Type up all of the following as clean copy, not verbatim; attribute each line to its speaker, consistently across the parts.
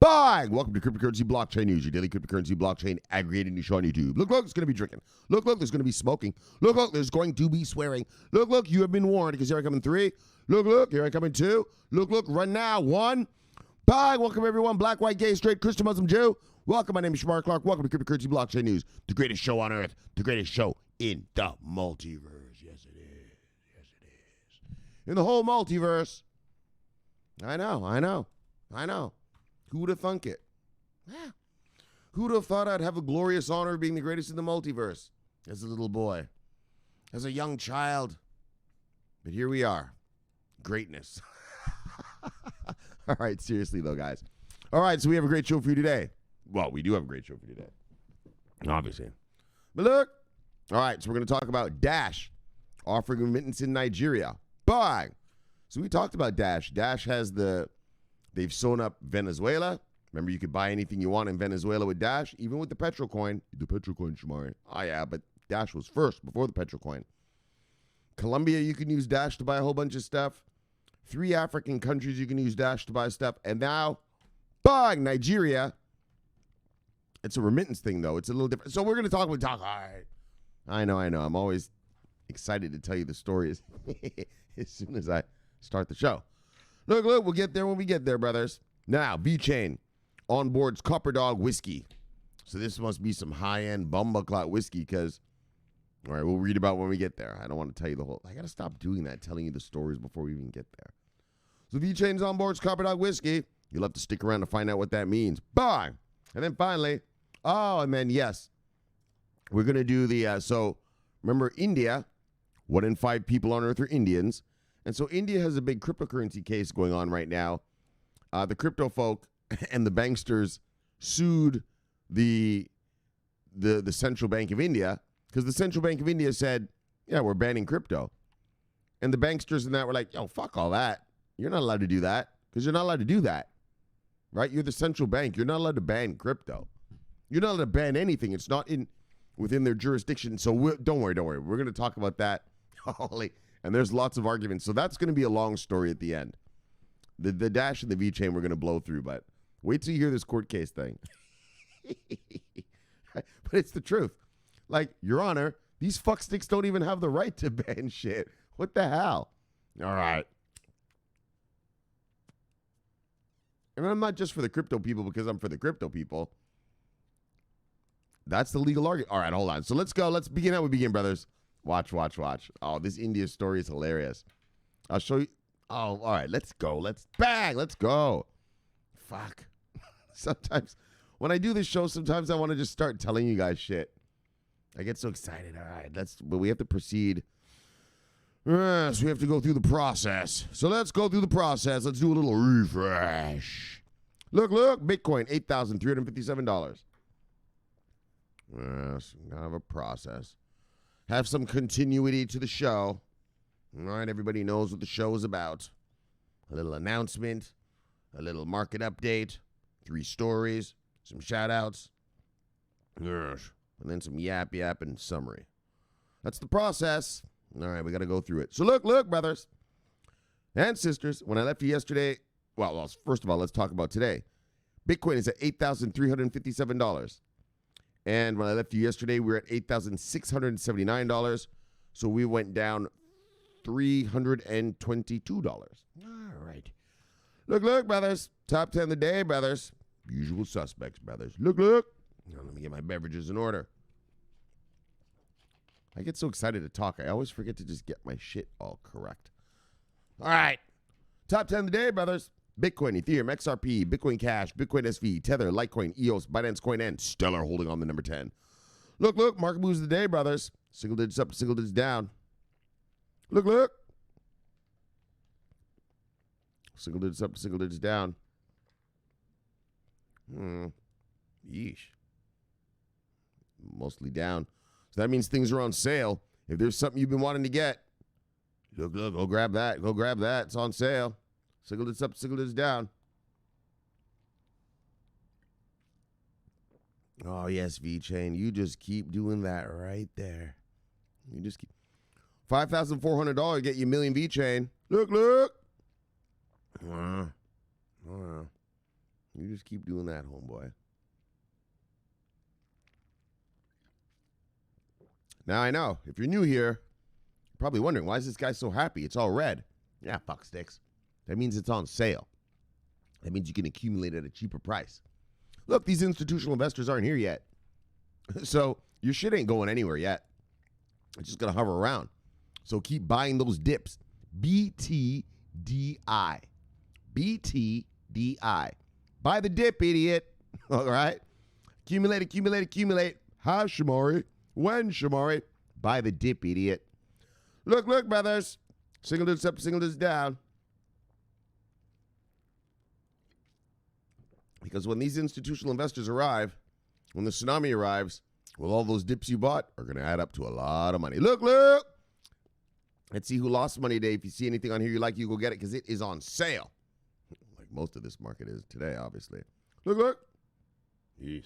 Speaker 1: Bang! Welcome to Cryptocurrency Blockchain News, your daily cryptocurrency blockchain aggregated news show on YouTube. Look, there's going to be drinking. Look, there's going to be smoking. Look, there's going to be swearing. Look, you have been warned because here I come in 3. Look, here I come in 2. Look, run now. 1. Bang! Welcome everyone, black, white, gay, straight, Christian, Muslim, Jew. Welcome, my name is Shomari Clarke. Welcome to Cryptocurrency Blockchain News, the greatest show on earth, the greatest show in the multiverse. Yes, it is. Yes, it is. In the whole multiverse. I know. Who would have thunk it? Yeah. Who would have thought I'd have a glorious honor of being the greatest in the multiverse as a little boy, as a young child? But here we are. Greatness. All right, seriously though, guys. All right, so we have a great show for you today. Well, we do have a great show for you today, obviously. But look. All right, so we're going to talk about Dash offering remittance in Nigeria. Bang! So we talked about Dash. Dash has they've sewn up Venezuela. Remember, you could buy anything you want in Venezuela with Dash, even with the petrol coin. The petrol coin, Shomari. Oh, yeah, but Dash was first before the petrol coin. Colombia, you can use Dash to buy a whole bunch of stuff. 3 African countries, you can use Dash to buy stuff. And now, bang, Nigeria. It's a remittance thing, though. It's a little different. So we're going to talk. All right. I know. I'm always excited to tell you the stories as soon as I start the show. Look, we'll get there when we get there, brothers. Now, VeChain onboards Copper Dog Whisky. So this must be some high-end bumbleclot whiskey because, all right, we'll read about when we get there. I don't want to tell you the whole, I got to stop doing that, telling you the stories before we even get there. So VeChain's onboards Copper Dog Whisky. You'll have to stick around to find out what that means. Bye! And then finally, yes, we're going to do the, so remember India, 1 in 5 people on Earth are Indians. And so India has a big cryptocurrency case going on right now. The crypto folk and the banksters sued the Central Bank of India because the Central Bank of India said, yeah, we're banning crypto. And the banksters and that were like, yo, fuck all that. You're not allowed to do that because you're not allowed to do that, right? You're the central bank. You're not allowed to ban crypto. You're not allowed to ban anything. It's not within their jurisdiction. So don't worry. We're going to talk about that. Holy. And there's lots of arguments. So that's going to be a long story at the end. The Dash and the VeChain we're going to blow through, but wait till you hear this court case thing. But it's the truth. Like, Your Honor, these fucksticks don't even have the right to ban shit. What the hell? All right. And I'm not just for the crypto people because I'm for the crypto people. That's the legal argument. All right, hold on. So let's go. Let's begin how we begin, brothers. Watch. Oh, this India story is hilarious. I'll show you. Oh, all right. Let's go. Let's go. Fuck. Sometimes when I do this show, sometimes I want to just start telling you guys shit. I get so excited. All right. But we have to proceed. Yes, we have to go through the process. So let's go through the process. Let's do a little refresh. Look. Bitcoin, $8,357. Yes, kind of a process. Have some continuity to the show. All right, everybody knows what the show is about. A little announcement, a little market update, 3 stories, some shout-outs, and then some yap and summary. That's the process. All right, we got to go through it. So look, brothers and sisters, when I left you yesterday, well, first of all, let's talk about today. Bitcoin is at $8,357. And when I left you yesterday, we were at $8,679. So we went down $322. All right. Look, brothers. Top 10 of the day, brothers. Usual suspects, brothers. Look. Now, let me get my beverages in order. I get so excited to talk. I always forget to just get my shit all correct. All right. Top 10 of the day, brothers. Bitcoin, Ethereum, XRP, Bitcoin Cash, Bitcoin SV, Tether, Litecoin, EOS, Binance Coin, and Stellar holding on the number 10. Look, market moves of the day, brothers. Single digits up, single digits down. Look. Single digits up, single digits down. Yeesh. Mostly down. So that means things are on sale. If there's something you've been wanting to get, look, go grab that. It's on sale. Single digits up, single digits down. Oh, yes, VeChain. You just keep doing that right there. You just keep. $5,400 get you a million VeChain. Look. You just keep doing that, homeboy. Now I know, if you're new here, you're probably wondering, why is this guy so happy? It's all red. Yeah, fuck sticks. That means it's on sale. That means you can accumulate at a cheaper price. Look, these institutional investors aren't here yet. So your shit ain't going anywhere yet. It's just going to hover around. So keep buying those dips. BTDI. BTDI. Buy the dip, idiot. All right? Accumulate, accumulate, accumulate. How, Shomari? When, Shomari? Buy the dip, idiot. Look, look, brothers. Single digits up, single digits down. Because when these institutional investors arrive, when the tsunami arrives, well, all those dips you bought are going to add up to a lot of money. Look, look. Let's see who lost money today. If you see anything on here you like, you go get it because it is on sale. Like most of this market is today, obviously. Look, look. Yeesh.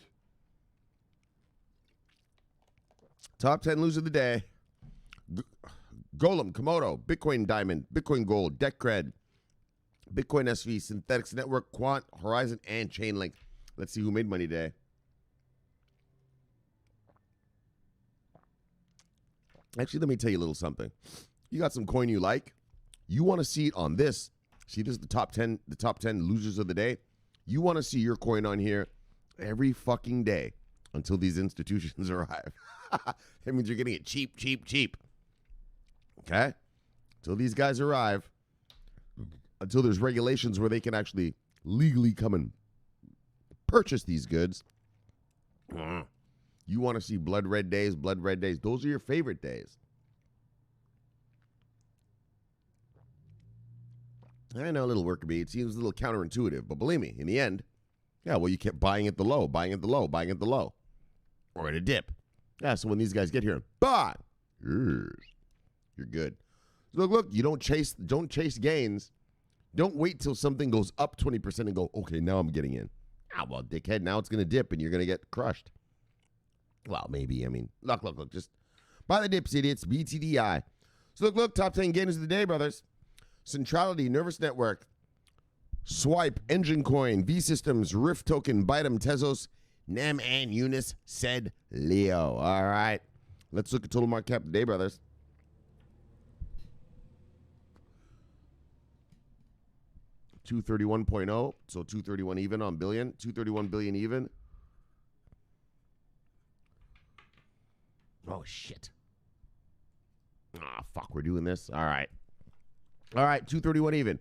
Speaker 1: Top 10 loser of the day. Golem, Komodo, Bitcoin Diamond, Bitcoin Gold, Decred, Bitcoin SV, Synthetics Network, Quant, Horizon, and Chainlink. Let's see who made money today. Actually, let me tell you a little something. You got some coin you like. You want to see it on this. See, this is the top 10 losers of the day. You want to see your coin on here every fucking day until these institutions arrive. That means you're getting it cheap, cheap, cheap. Okay? Until these guys arrive, until there's regulations where they can actually legally come and purchase these goods. You want to see blood red days, blood red days. Those are your favorite days. I know, a little worker bee. It seems a little counterintuitive, but believe me, in the end, yeah, well, you kept buying at the low, buying at the low, buying at the low. Or at a dip. Yeah, so when these guys get here, buy. You're good. Look, look, you don't chase gains. Don't wait till something goes up 20% and go, okay, now I'm getting in. Ah, well, dickhead, now it's going to dip and you're going to get crushed. Well, maybe. I mean, look, look, look. Just buy the dips, idiots. BTDI. So look, look, top 10 gainers of the day, brothers. Centrality, Nervous Network, Swipe, Engine Coin, V Systems, Rift Token, Bytem, Tezos, Nem, and Eunice said Leo. All right. Let's look at total market cap today, brothers. $231.0, so 231 even on billion, 231 billion even. Oh, shit. Ah, fuck, we're doing this. All right. All right, 231 even.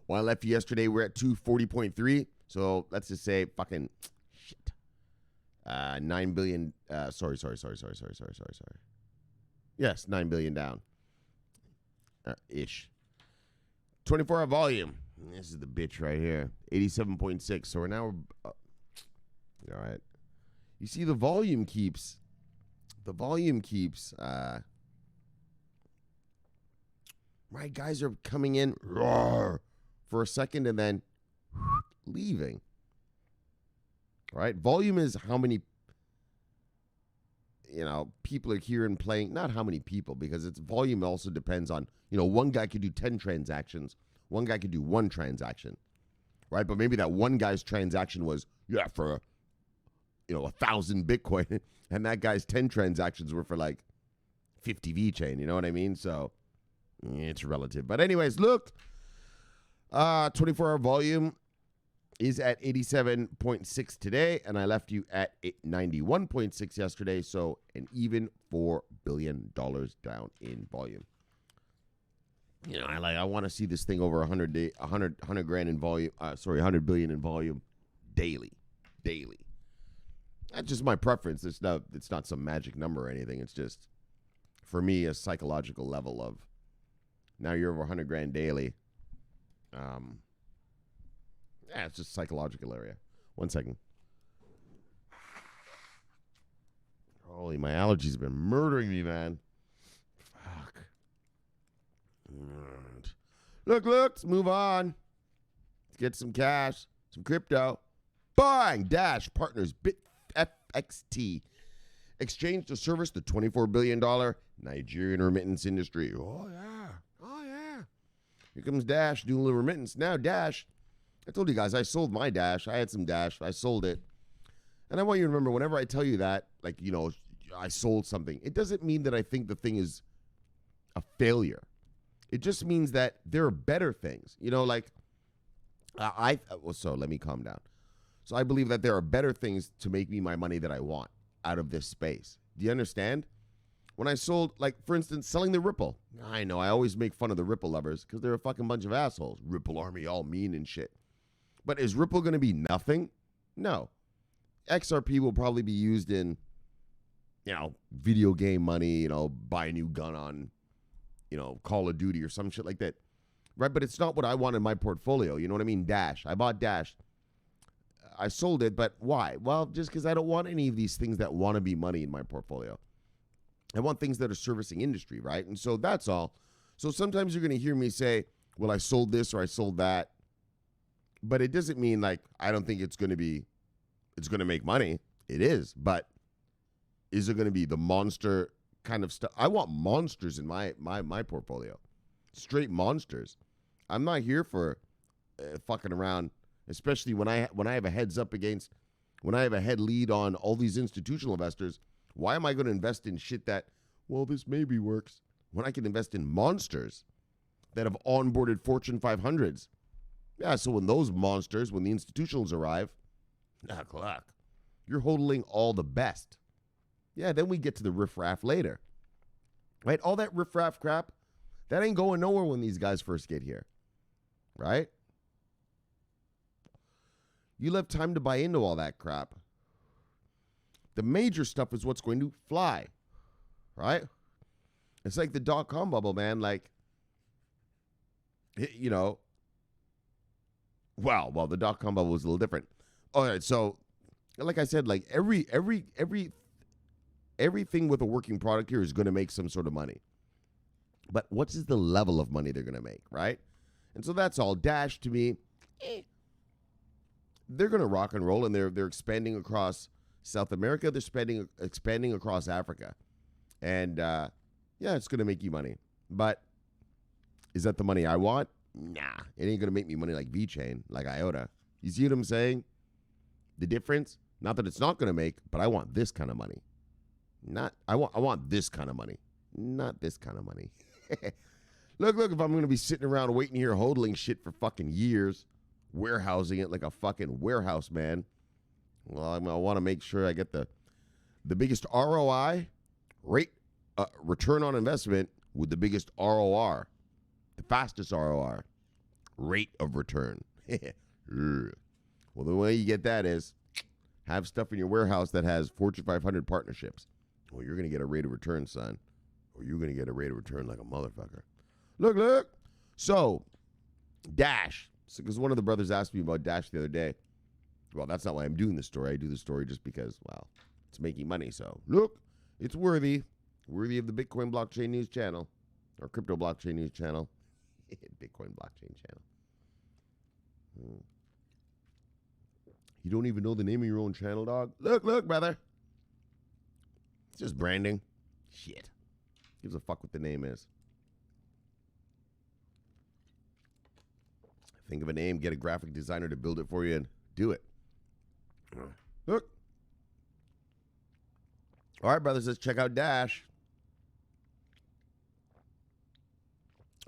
Speaker 1: When I left yesterday, we're at 240.3. So let's just say fucking shit. 9 billion. Sorry. Yes, 9 billion down. Ish. 24-hour volume. This is the bitch right here. 87.6. So we're now. All right. You see, the volume keeps. Right, guys are coming in for a second and then leaving. All right, volume is how many, people are here and playing. Not how many people, because it's volume also depends on, one guy could do 10 transactions. One guy could do one transaction, right? But maybe that one guy's transaction was, for, 1,000 Bitcoin. And that guy's 10 transactions were for like 50 VeChain. You know what I mean? So it's relative. But anyways, look, 24-hour volume is at 87.6 today, and I left you at 91.6 yesterday, so an even $4 billion down in volume. I want to see this thing over 100 grand in volume. 100 billion in volume daily. That's just my preference. It's not some magic number or anything. It's just, for me, a psychological level of, now you're over 100 grand daily. It's just psychological area. 1 second. Holy, my allergies have been murdering me, man. Fuck. Look, let's move on. Let's get some cash, some crypto. Buying Dash Partners BitFxt Exchange to service the $24 billion Nigerian remittance industry. Oh, yeah. Here comes Dash doing a little remittance. Now, Dash I told you guys I sold my Dash. I had some Dash. I sold it. And I want you to remember, whenever I tell you that, like, I sold something, it doesn't mean that I think the thing is a failure. It just means that there are better things. So let me calm down. So I believe that there are better things to make me my money that I want out of this space. Do you understand? When I sold, like, for instance, selling the Ripple. I know, I always make fun of the Ripple lovers because they're a fucking bunch of assholes. Ripple Army, all mean and shit. But is Ripple going to be nothing? No. XRP will probably be used in, video game money, buy a new gun on, Call of Duty or some shit like that. Right? But it's not what I want in my portfolio. You know what I mean? Dash. I bought Dash. I sold it, but why? Well, just because I don't want any of these things that want to be money in my portfolio. I want things that are servicing industry, right? And so that's all. So sometimes you're going to hear me say, well, I sold this or I sold that. But it doesn't mean, like, I don't think it's going to make money. It is. But is it going to be the monster kind of stuff? I want monsters in my portfolio. Straight monsters. I'm not here for fucking around, especially when I have a heads up against, when I have a head lead on all these institutional investors. Why am I going to invest in shit that, well, this maybe works, when I can invest in monsters that have onboarded Fortune 500s? Yeah, so when those monsters, when the institutionals arrive, clock, you're hodling all the best. Yeah, then we get to the riffraff later. Right? All that riffraff crap, that ain't going nowhere when these guys first get here. Right? You'll have time to buy into all that crap. The major stuff is what's going to fly, right? It's like the dot-com bubble, man. Like, well, the dot-com bubble was a little different. All right, so, like I said, like everything with a working product here is going to make some sort of money. But what is the level of money they're going to make, right? And so that's all. Dash, to me, they're going to rock and roll, and they're expanding across South America. They're expanding across Africa. And, it's going to make you money. But is that the money I want? Nah. It ain't going to make me money like VeChain, like IOTA. You see what I'm saying? The difference? Not that it's not going to make, but I want this kind of money. I want this kind of money. Not this kind of money. Look, if I'm going to be sitting around waiting here hodling shit for fucking years, warehousing it like a fucking warehouse man, well, I want to make sure I get the biggest ROI, return on investment, with the biggest ROR, the fastest ROR, rate of return. Well, the way you get that is have stuff in your warehouse that has Fortune 500 partnerships. Well, you're going to get a rate of return, son, or you're going to get a rate of return like a motherfucker. Look. So, Dash. Because one of the brothers asked me about Dash the other day. Well, that's not why I'm doing this story. I do this story just because, well, it's making money. So, look, it's worthy of the Bitcoin Blockchain News channel, or Crypto Blockchain News channel. Bitcoin Blockchain channel. You don't even know the name of your own channel, dog? Look, brother. It's just branding. Shit. Gives a fuck what the name is. Think of a name, get a graphic designer to build it for you, and do it. Look. All right, brothers, let's check out Dash.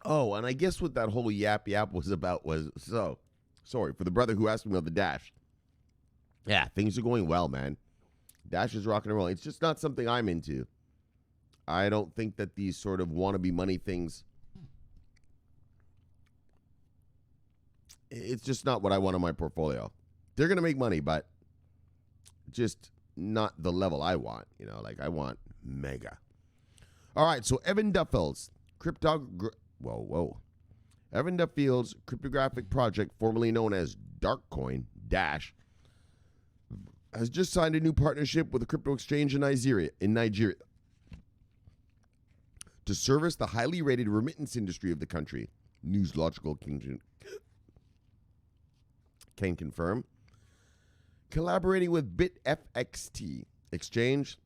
Speaker 1: Oh, and I guess what that whole yap was about was, sorry, for the brother who asked me about the Dash. Yeah, things are going well, man. Dash is rocking and rolling. It's just not something I'm into. I don't think that these sort of wannabe money things, it's just not what I want in my portfolio. They're going to make money, but just not the level I want. Like I want mega. All right, so Evan Duffield's Evan Duffield's cryptographic project, formerly known as Darkcoin, Dash, has just signed a new partnership with a crypto exchange in Nigeria to service the highly rated remittance industry of the country. Newslogical can confirm. Collaborating with BitFxt Exchange,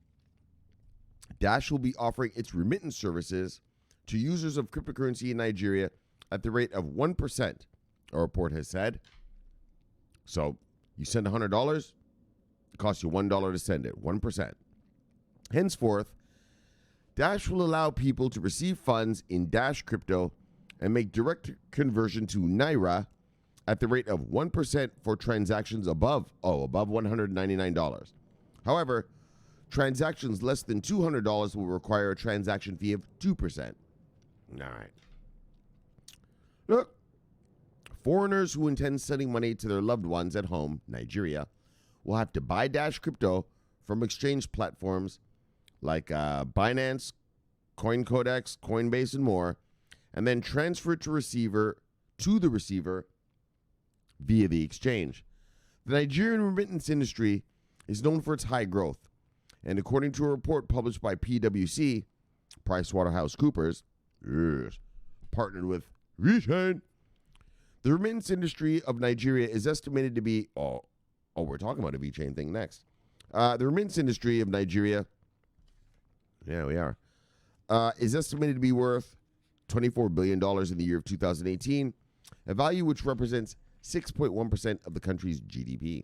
Speaker 1: Dash will be offering its remittance services to users of cryptocurrency in Nigeria at the rate of 1%, a report has said. So you send $100, it costs you $1 to send it, 1%. Henceforth, Dash will allow people to receive funds in Dash crypto and make direct conversion to Naira at the rate of 1% for transactions above $199. However, transactions less than $200 will require a transaction fee of 2%. All right. Look, foreigners who intend sending money to their loved ones at home, Nigeria, will have to buy Dash crypto from exchange platforms like Binance, CoinCodex, Coinbase, and more, and then transfer it to the receiver via the exchange. The Nigerian remittance industry is known for its high growth, and according to a report published by PwC, PricewaterhouseCoopers, partnered with VeChain, the remittance industry of Nigeria is estimated to be, we're talking about a VeChain thing next. The remittance industry of Nigeria, yeah, we are, is estimated to be worth $24 billion in the year of 2018, a value which represents 6.1% of the country's GDP.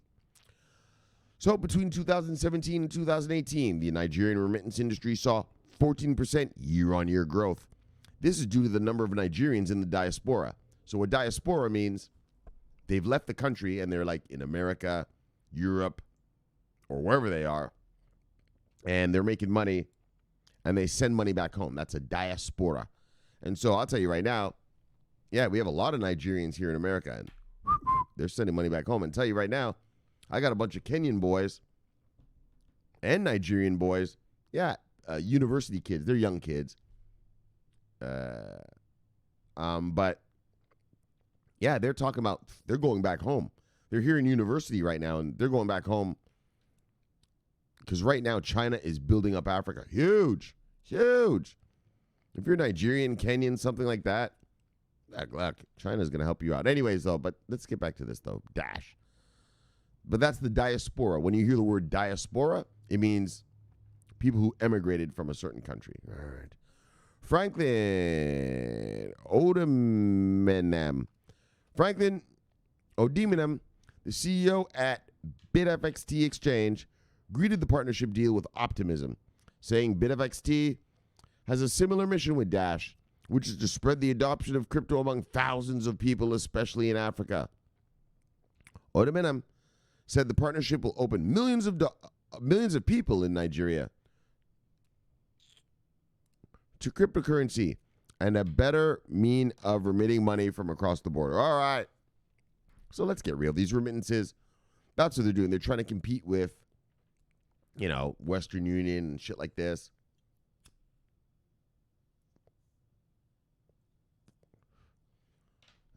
Speaker 1: So between 2017 and 2018, the Nigerian remittance industry saw 14% year-on-year growth. This is due to the number of Nigerians in the diaspora. So what diaspora means, they've left the country and they're like in America, Europe, or wherever they are, and they're making money and they send money back home. That's a diaspora. And so I'll tell you right now, yeah, we have a lot of Nigerians here in America, and they're sending money back home. And tell you right now, I got a bunch of Kenyan boys and Nigerian boys. Yeah, university kids. They're young kids. But yeah, they're talking about they're going back home. They're here in university right now, and they're going back home because right now China is building up Africa. Huge, huge. If you're Nigerian, Kenyan, something like that, look, China's going to help you out. Anyways, though, but let's get back to this, though. Dash. But that's the diaspora. When you hear the word diaspora, it means people who emigrated from a certain country. All right. Franklin Odemenam, the CEO at BitFxt Exchange, greeted the partnership deal with optimism, saying BitFxt has a similar mission with Dash, which is to spread the adoption of crypto among thousands of people, especially in Africa. Odemenam said the partnership will open millions of people in Nigeria to cryptocurrency and a better mean of remitting money from across the border. All right. So let's get real. These remittances, that's what they're doing. They're trying to compete with, Western Union and shit like this.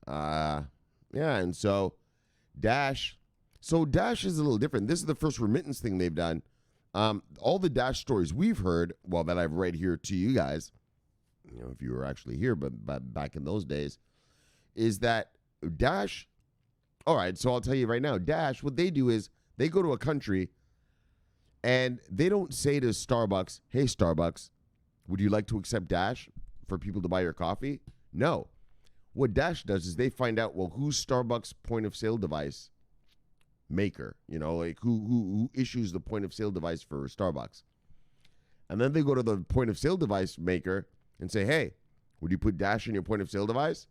Speaker 1: And so Dash is a little different. This is the first remittance thing they've done. All the Dash stories we've heard, that I've read here to you guys, if you were actually here, but back in those days, is that Dash, all right, so I'll tell you right now, Dash, what they do is they go to a country and they don't say to Starbucks, hey, Starbucks, would you like to accept Dash for people to buy your coffee? No. What Dash does is they find out, who's Starbucks point of sale device maker, who issues the point of sale device for Starbucks. And then they go to the point of sale device maker and say, hey, would you put Dash in your point of sale device?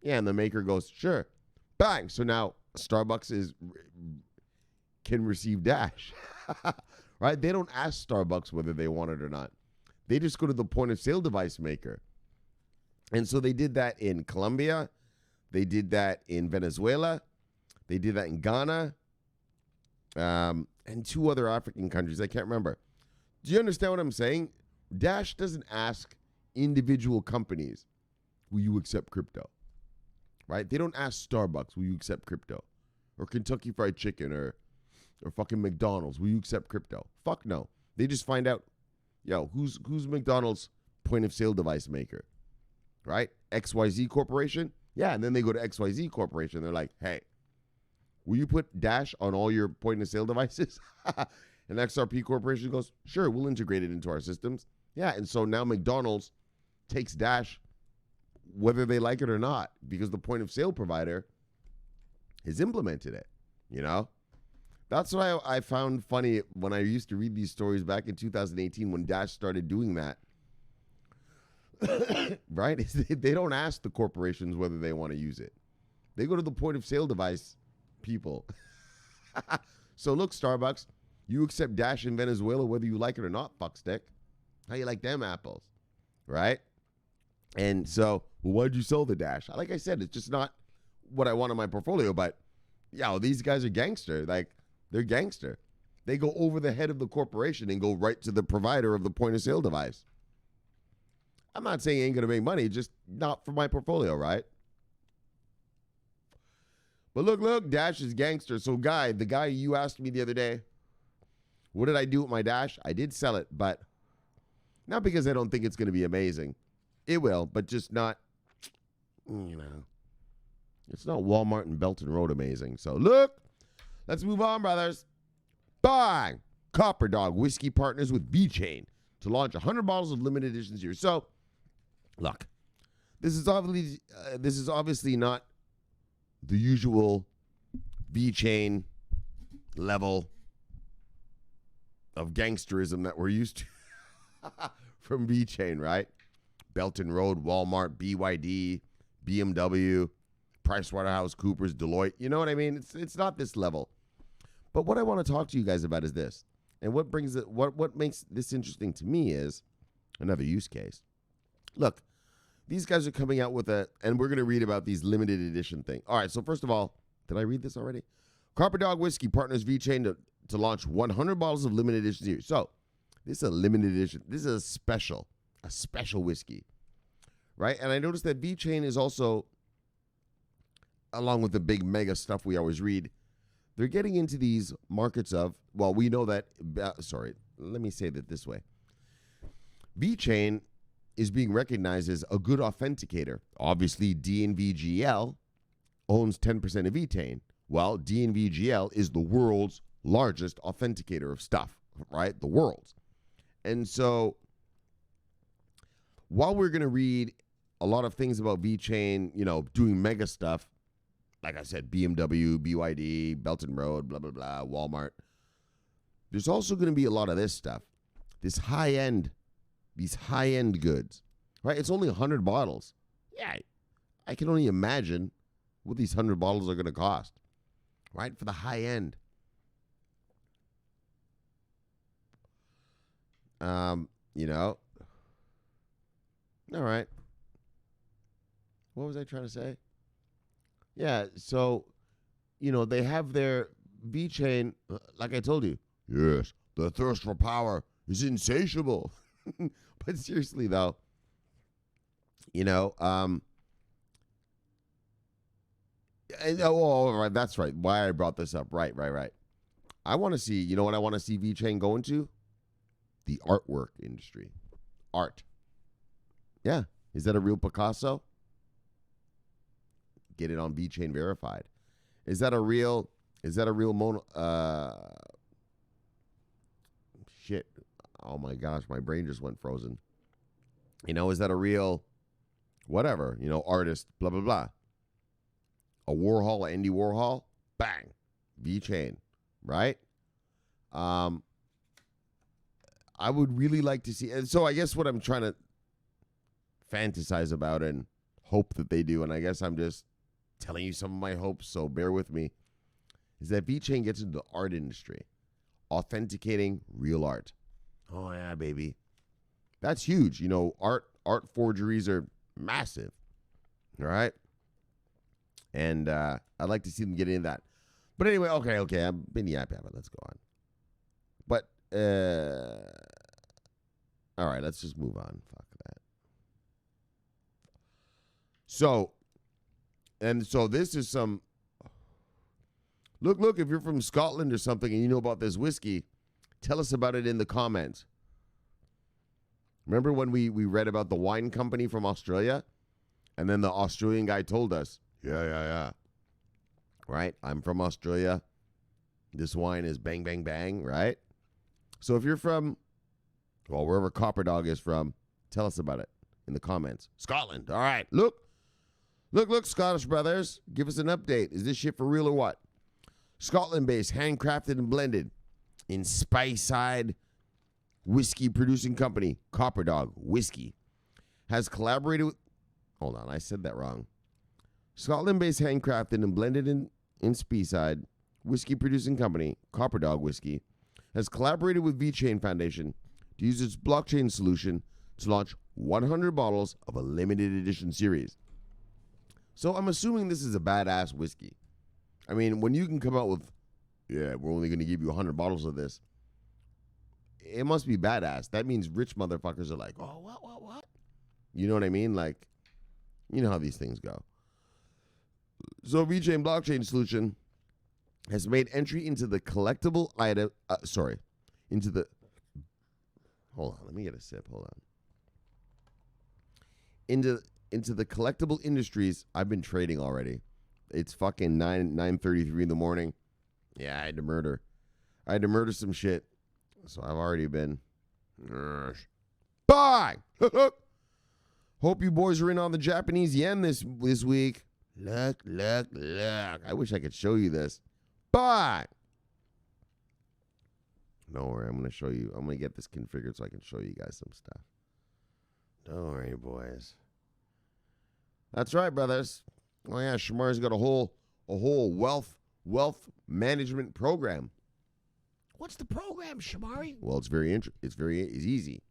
Speaker 1: Yeah, and the maker goes, sure. Bang. So now Starbucks can receive Dash. Right? They don't ask Starbucks whether they want it or not. They just go to the point of sale device maker. And so they did that in Colombia. They did that in Venezuela. They did that in Ghana. And 2 other African countries. I can't remember. Do you understand what I'm saying? Dash doesn't ask individual companies, will you accept crypto? Right? They don't ask Starbucks, will you accept crypto? Or Kentucky Fried Chicken or fucking McDonald's, will you accept crypto? Fuck no. They just find out, who's McDonald's point of sale device maker? Right? XYZ Corporation? Yeah, and then they go to XYZ Corporation. They're like, hey, will you put Dash on all your point of sale devices? And XRP Corporation goes, sure, we'll integrate it into our systems. Yeah, and so now McDonald's takes Dash whether they like it or not because the point of sale provider has implemented it. you know? That's what I found funny when I used to read these stories back in 2018 when Dash started doing that. Right? They don't ask the corporations whether they want to use it. They go to the point of sale device people. So look, Starbucks, you accept Dash in Venezuela whether you like it or not, fuckstick. How you like them apples? Right? And so, well, why'd you sell the Dash? Like I said, it's just not what I want in my portfolio, but yeah, these guys are gangster. Like, they're gangster. They go over the head of the corporation and go right to the provider of the point of sale device. I'm not saying it ain't going to make money, just not for my portfolio, right? But look, Dash is gangster. So the guy you asked me the other day, what did I do with my Dash? I did sell it, but not because I don't think it's going to be amazing. It will, but just not, it's not Walmart and Belton Road amazing. So look, let's move on, brothers. Bang! Copper Dog Whiskey partners with VeChain to launch 100 bottles of limited editions here. So, look, this is obviously not the usual VeChain level of gangsterism that we're used to from VeChain, right? Belton Road, Walmart, BYD, BMW, PricewaterhouseCoopers, Deloitte. You know what I mean? It's not this level. But what I want to talk to you guys about is this. And what makes this interesting to me is another use case. Look, these guys are coming out with and we're going to read about these limited edition thing. All right, so first of all, did I read this already? Copper Dog Whiskey partners VeChain to launch 100 bottles of limited edition here. So this is a limited edition. This is a special whiskey, right? And I noticed that VeChain is also, along with the big mega stuff we always read, they're getting into these markets of, well, we know that, let me say that this way. VeChain is being recognized as a good authenticator. Obviously, DNVGL owns 10% of VeChain. Well, DNVGL is the world's largest authenticator of stuff, right? The world's. And so, while we're going to read a lot of things about VeChain, doing mega stuff, like I said, BMW, BYD, Belton Road, blah, blah, blah, Walmart. There's also going to be a lot of this stuff. These high-end goods, right? It's only 100 bottles. Yeah, I can only imagine what these 100 bottles are going to cost, right? For the high end. All right. What was I trying to say? Yeah, so, they have their VeChain, like I told you. Yes, the thirst for power is insatiable. But seriously, though, right, that's right. Why I brought this up. Right. I want to see, what I want to see VeChain go into? The artwork industry. Art. Yeah. Is that a real Picasso? Get it on VeChain verified. Is that a real Mona? Shit. Oh my gosh, my brain just went frozen. Is that a real whatever, artist, blah, blah, blah. A Warhol, Andy Warhol? Bang. VeChain, right? I would really like to see, and so I guess what I'm trying to fantasize about and hope that they do, and I guess I'm just telling you some of my hopes, so bear with me, is that VeChain gets into the art industry, authenticating real art. Oh, yeah, baby. That's huge. Art forgeries are massive, all right? And I'd like to see them get into that. But anyway, okay, I've been yapping, but let's go on. But, all right, let's just move on. Fuck that. So this is some, look, if you're from Scotland or something and you know about this whiskey, tell us about it in the comments. Remember when we read about the wine company from Australia? And then the Australian guy told us, yeah. Right? I'm from Australia. This wine is bang, bang, bang, right? So if you're from, wherever Copper Dog is from, tell us about it in the comments. Scotland. All right. Look, Scottish brothers, give us an update. Is this shit for real or what? Scotland-based, handcrafted and blended in Speyside whiskey producing company, Copper Dog Whisky, has collaborated with... Hold on, I said that wrong. Scotland-based, handcrafted and blended in Speyside whiskey producing company, Copper Dog Whisky, has collaborated with VeChain Foundation to use its blockchain solution to launch 100 bottles of a limited edition series. So I'm assuming this is a badass whiskey. I mean, when you can come out with, yeah, we're only going to give you 100 bottles of this, it must be badass. That means rich motherfuckers are like, oh, what? You know what I mean? Like, you know how these things go. So VeChain blockchain solution has made entry into the collectible item, hold on, let me get a sip, hold on. Into the collectible industries. I've been trading already. It's fucking 9:33 in the morning. Yeah, I had to murder some shit. So I've already been. Bye! Hope you boys are in on the Japanese yen this week. Look. I wish I could show you this. Bye! Don't worry, I'm going to show you. I'm going to get this configured so I can show you guys some stuff. Don't worry, boys. That's right, brothers. Oh yeah, Shomari's got a whole wealth management program. What's the program, Shomari? Well, it's easy.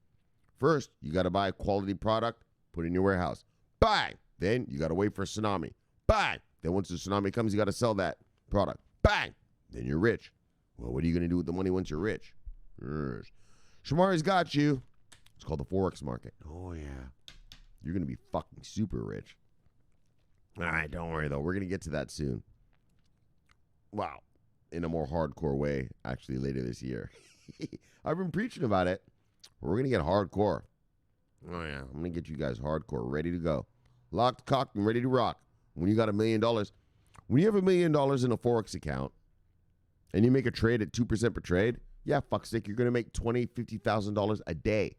Speaker 1: First, you got to buy a quality product, put it in your warehouse. Bang! Then you got to wait for a tsunami. Bang! Then once the tsunami comes, you got to sell that product. Bang! Then you're rich. Well, what are you going to do with the money once you're rich? Shomari's got you. It's called the Forex market. Oh, yeah. You're going to be fucking super rich. All right, don't worry, though. We're going to get to that soon. Wow. In a more hardcore way, actually, later this year. I've been preaching about it. We're going to get hardcore. Oh, yeah. I'm going to get you guys hardcore, ready to go. Locked, cocked, and ready to rock. When you got $1 million, when you have $1 million in a Forex account, and you make a trade at 2% per trade, yeah, fuckstick, you're going to make $20,000, $50,000 a day.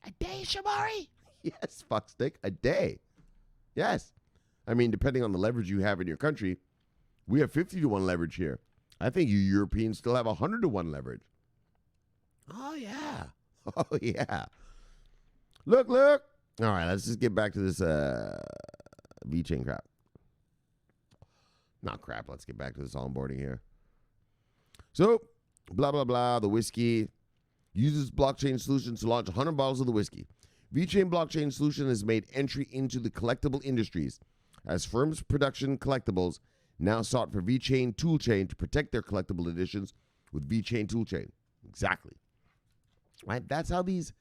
Speaker 1: A day, Shomari? Yes, fuckstick, a day. Yes. I mean, depending on the leverage you have in your country, we have 50-to-1 leverage here. I think you Europeans still have 100-to-1 leverage. Oh, yeah. Oh, yeah. Look. All right, let's just get back to this VeChain crap. Not crap. Let's get back to this onboarding here. So, blah, blah, blah, the whiskey uses blockchain solutions to launch 100 bottles of the whiskey. VeChain blockchain solution has made entry into the collectible industries as firms' production collectibles now sought for VeChain toolchain to protect their collectible editions with VeChain toolchain. Exactly. Right? That's how these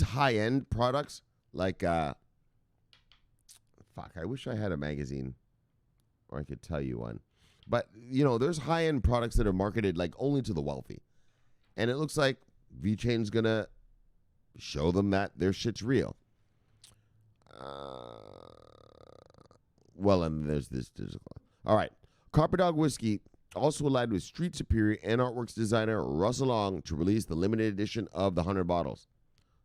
Speaker 1: high-end products, like, fuck, I wish I had a magazine or I could tell you one. But, you know, there's high-end products that are marketed, like, only to the wealthy. And it looks like VeChain's going to show them that their shit's real. Well, and there's this. All right. Copper Dog Whisky also allied with Street Superior and Artworks designer Russell Long to release the limited edition of the 100 bottles.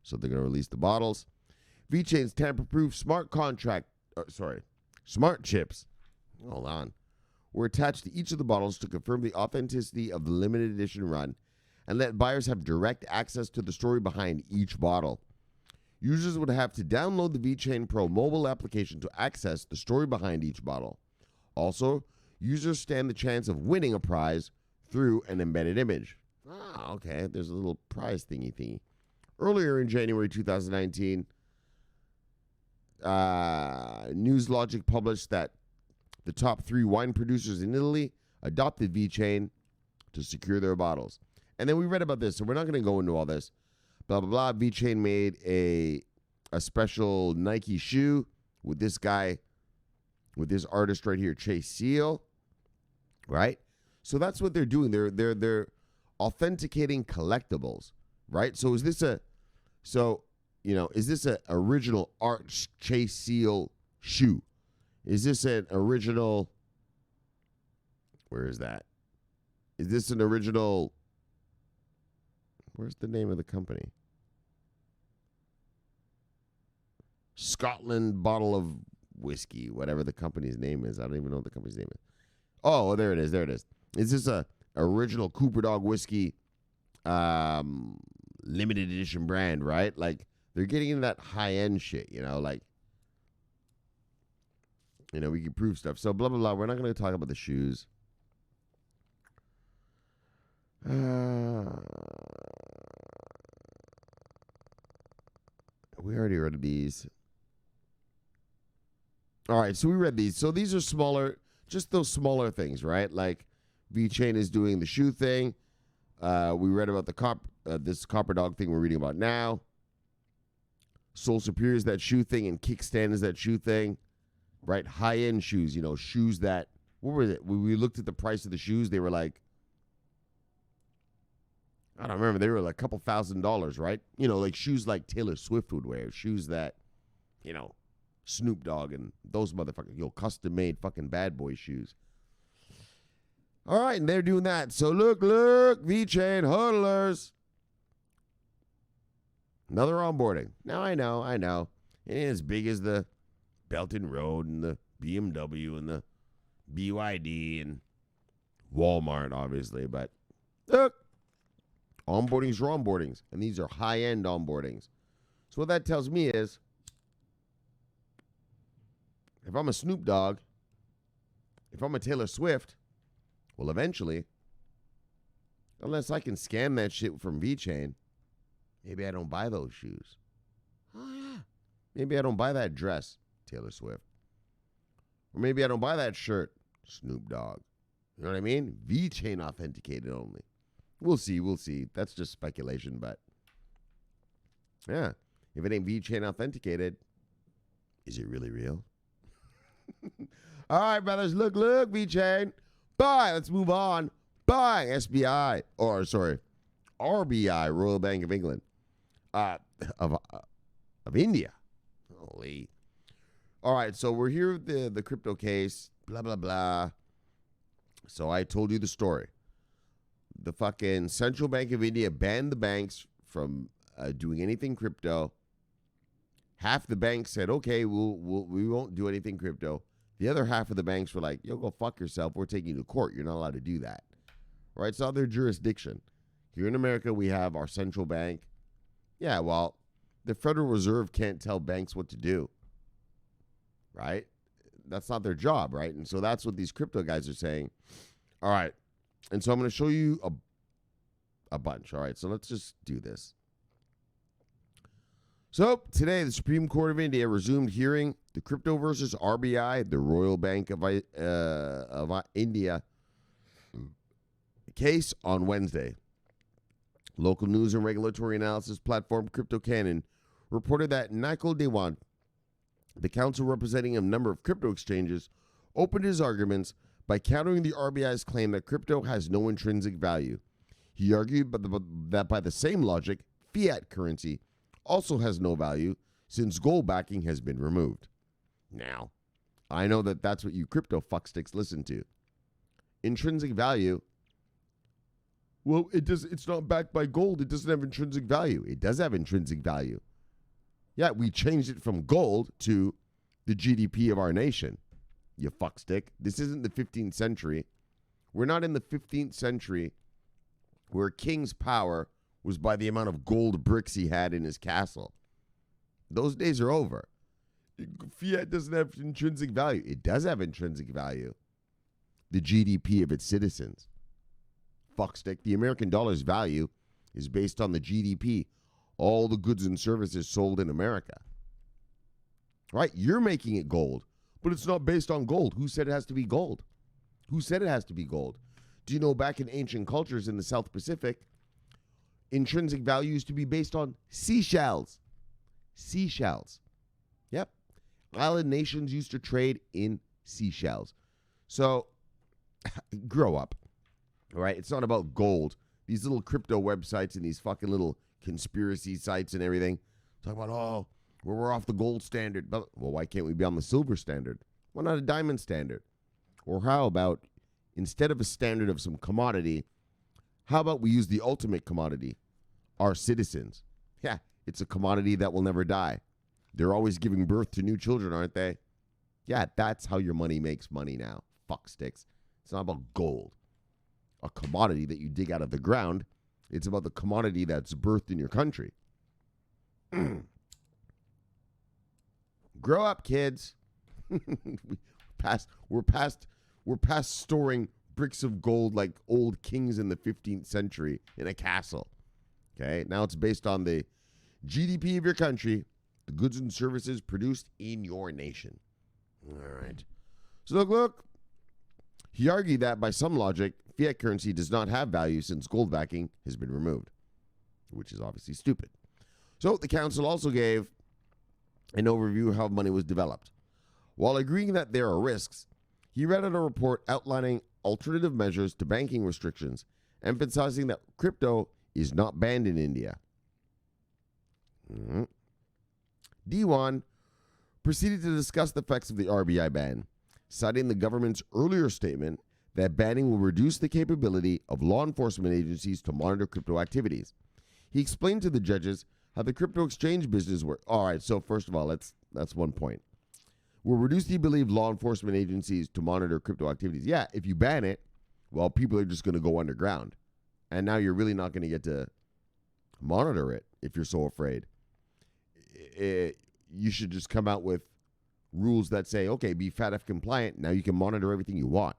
Speaker 1: So they're going to release the bottles. VeChain's tamper-proof smart chips. Hold on. Were attached to each of the bottles to confirm the authenticity of the limited edition run and let buyers have direct access to the story behind each bottle. Users would have to download the VeChain Pro mobile application to access the story behind each bottle. Also, users stand the chance of winning a prize through an embedded image. Ah, okay. There's a little prize thingy. Earlier in January 2019, NewsLogic published that the top 3 wine producers in Italy adopted VeChain to secure their bottles. And then we read about this, so we're not going to go into all this. Blah, blah, blah. VeChain made a special Nike shoe with this guy, with this artist right here, Chase Seal, right? So that's what they're doing. They're authenticating collectibles, right? So is this an original art Chase Seal shoe? Is this an original, where is that? Is this an original, where's the name of the company? Scotland bottle of whiskey, whatever the company's name is. I don't even know what the company's name is. Oh, there it is. There it is. Is this a original Cooper Dog whiskey limited edition brand, right? Like, they're getting into that high-end shit, like, we can prove stuff. So, blah, blah, blah. We're not going to talk about the shoes. We already read these. All right, so we read these. So these are smaller, just those smaller things, right? Like VeChain is doing the shoe thing. We read about this Copper Dog thing we're reading about now. Soul Superior is that shoe thing, and Kickstand is that shoe thing, right? High-end shoes, shoes that, what was it? When we looked at the price of the shoes, they were like, I don't remember, they were like a couple $1,000s, right? Like shoes like Taylor Swift would wear, shoes that, Snoop Dogg and those motherfuckers, custom-made fucking bad boy shoes. All right, and they're doing that. So look, VeChain hodlers. Another onboarding. Now I know. It ain't as big as the Belton Road and the BMW and the BYD and Walmart, obviously. But look, onboardings are onboardings, and these are high-end onboardings. So what that tells me is, if I'm a Snoop Dogg, if I'm a Taylor Swift, well, eventually, unless I can scam that shit from VeChain, maybe I don't buy those shoes. Oh, yeah. Maybe I don't buy that dress, Taylor Swift. Or maybe I don't buy that shirt, Snoop Dogg. You know what I mean? VeChain authenticated only. We'll see. That's just speculation, but yeah. If it ain't VeChain authenticated, is it really real? All right, brothers. Look, VeChain. Bye. Let's move on. Bye, SBI. RBI, Royal Bank of England. Of India. Holy. All right, so we're here with the crypto case. Blah, blah, blah. So I told you the story. The fucking Central Bank of India banned the banks from doing anything crypto. Half the banks said, okay, we won't do anything crypto. The other half of the banks were like, yo, go fuck yourself. We're taking you to court. You're not allowed to do that. Right? It's not their jurisdiction. Here in America, we have our central bank. Yeah, well, the Federal Reserve can't tell banks what to do. Right? That's not their job, right? And so that's what these crypto guys are saying. All right. And so I'm going to show you a bunch. All right. So let's just do this. So today, the Supreme Court of India resumed hearing the crypto versus RBI, the Royal Bank of India case on Wednesday. Local news and regulatory analysis platform Crypto Cannon reported that Nakul Dewan, the counsel representing a number of crypto exchanges, opened his arguments by countering the RBI's claim that crypto has no intrinsic value. He argued that by the same logic, fiat currency also has no value since gold backing has been removed. Now, I know that that's what you crypto fucksticks listen to. Intrinsic value, well, it's not backed by gold. It doesn't have intrinsic value. It does have intrinsic value. Yeah, we changed it from gold to the GDP of our nation. You fuckstick. This isn't the 15th century. We're not in the 15th century where king's power was by the amount of gold bricks he had in his castle. Those days are over. Fiat doesn't have intrinsic value. It does have intrinsic value. The GDP of its citizens. Fuckstick. The American dollar's value is based on the GDP, all the goods and services sold in America. Right? You're making it gold, but it's not based on gold. Who said it has to be gold? Who said it has to be gold? Do you know back in ancient cultures in the South Pacific, intrinsic value used to be based on seashells. Seashells. Yep. Island nations used to trade in seashells. So, grow up. All right? It's not about gold. These little crypto websites and these fucking little conspiracy sites and everything talk about, we're off the gold standard. Well, why can't we be on the silver standard? Why not a diamond standard? Or how about, instead of a standard of some commodity, how about we use the ultimate commodity, our citizens? Yeah, it's a commodity that will never die. They're always giving birth to new children, aren't they? Yeah, that's how your money makes money now. Fuck sticks. It's not about gold, a commodity that you dig out of the ground. It's about the commodity that's birthed in your country. Grow up, kids. We're past storing bricks of gold like old kings in the 15th century in a castle. Okay, now it's based on the GDP of your country, the goods and services produced in your nation. All right. So look. He argued that by some logic, fiat currency does not have value since gold backing has been removed, which is obviously stupid. So the council also gave an overview of how money was developed. While agreeing that there are risks, he read out a report outlining alternative measures to banking restrictions, emphasizing that crypto is not banned in India. Dewan proceeded to discuss the effects of the RBI ban, citing the government's earlier statement that banning will reduce the capability of law enforcement agencies to monitor crypto activities. He explained to the judges how the crypto exchange business works. All right, so first of all, that's one point. Will reduce the ability of law enforcement agencies to monitor crypto activities. Yeah, if you ban it, well, people are just going to go underground. And now you're really not going to get to monitor it if you're so afraid. You should just come out with rules that say, okay, be FATF compliant. Now you can monitor everything you want.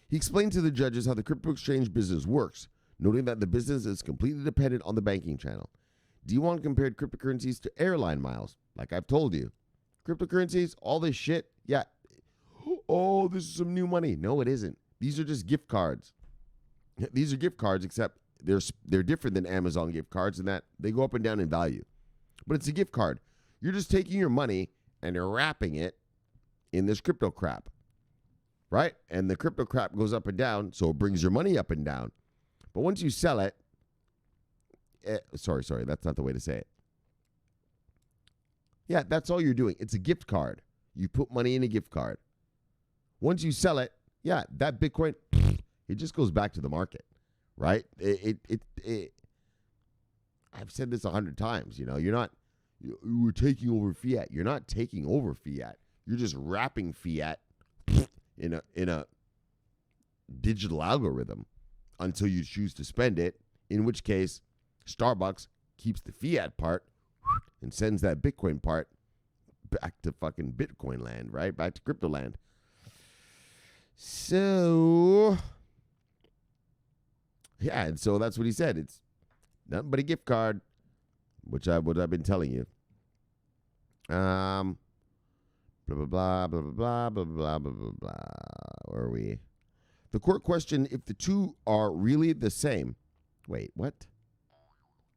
Speaker 1: He explained to the judges how the crypto exchange business works, noting that the business is completely dependent on the banking channel. Dewan compared cryptocurrencies to airline miles. Like I've told you, cryptocurrencies, all this shit, yeah. Oh, this is some new money. No, it isn't. These are just gift cards. These are gift cards, except they're different than Amazon gift cards in that they go up and down in value. But it's a gift card. You're just taking your money and you're wrapping it in this crypto crap, right? And the crypto crap goes up and down, so it brings your money up and down. But once you sell it, sorry, that's not the way to say it. Yeah, that's all you're doing. It's a gift card. You put money in a gift card. Once you sell it, yeah, that Bitcoin, it just goes back to the market, right? I've said this 100 times, we're taking over fiat. You're not taking over fiat. You're just wrapping fiat in a digital algorithm until you choose to spend it, in which case Starbucks keeps the fiat part and sends that Bitcoin part back to fucking Bitcoin land, right? Back to crypto land. So, yeah, and so that's what he said. It's nothing but a gift card, what I've been telling you. Blah blah blah blah blah blah blah blah blah blah. Where are we? The court questioned if the two are really the same. Wait, what?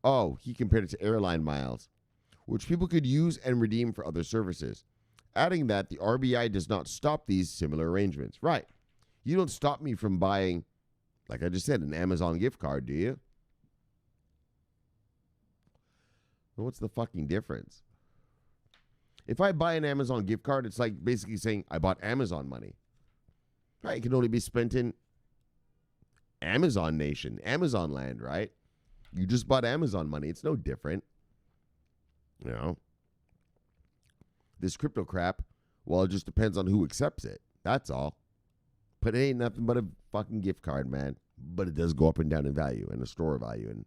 Speaker 1: Oh, he compared it to airline miles, which people could use and redeem for other services, adding that the RBI does not stop these similar arrangements. Right. You don't stop me from buying, like I just said, an Amazon gift card, do you? Well, what's the fucking difference? If I buy an Amazon gift card, it's like basically saying I bought Amazon money. Right? It can only be spent in Amazon nation, Amazon land, right? You just bought Amazon money. It's no different. This crypto crap, well, it just depends on who accepts it. That's all. But it ain't nothing but a fucking gift card, man. But it does go up and down in value and a store value. And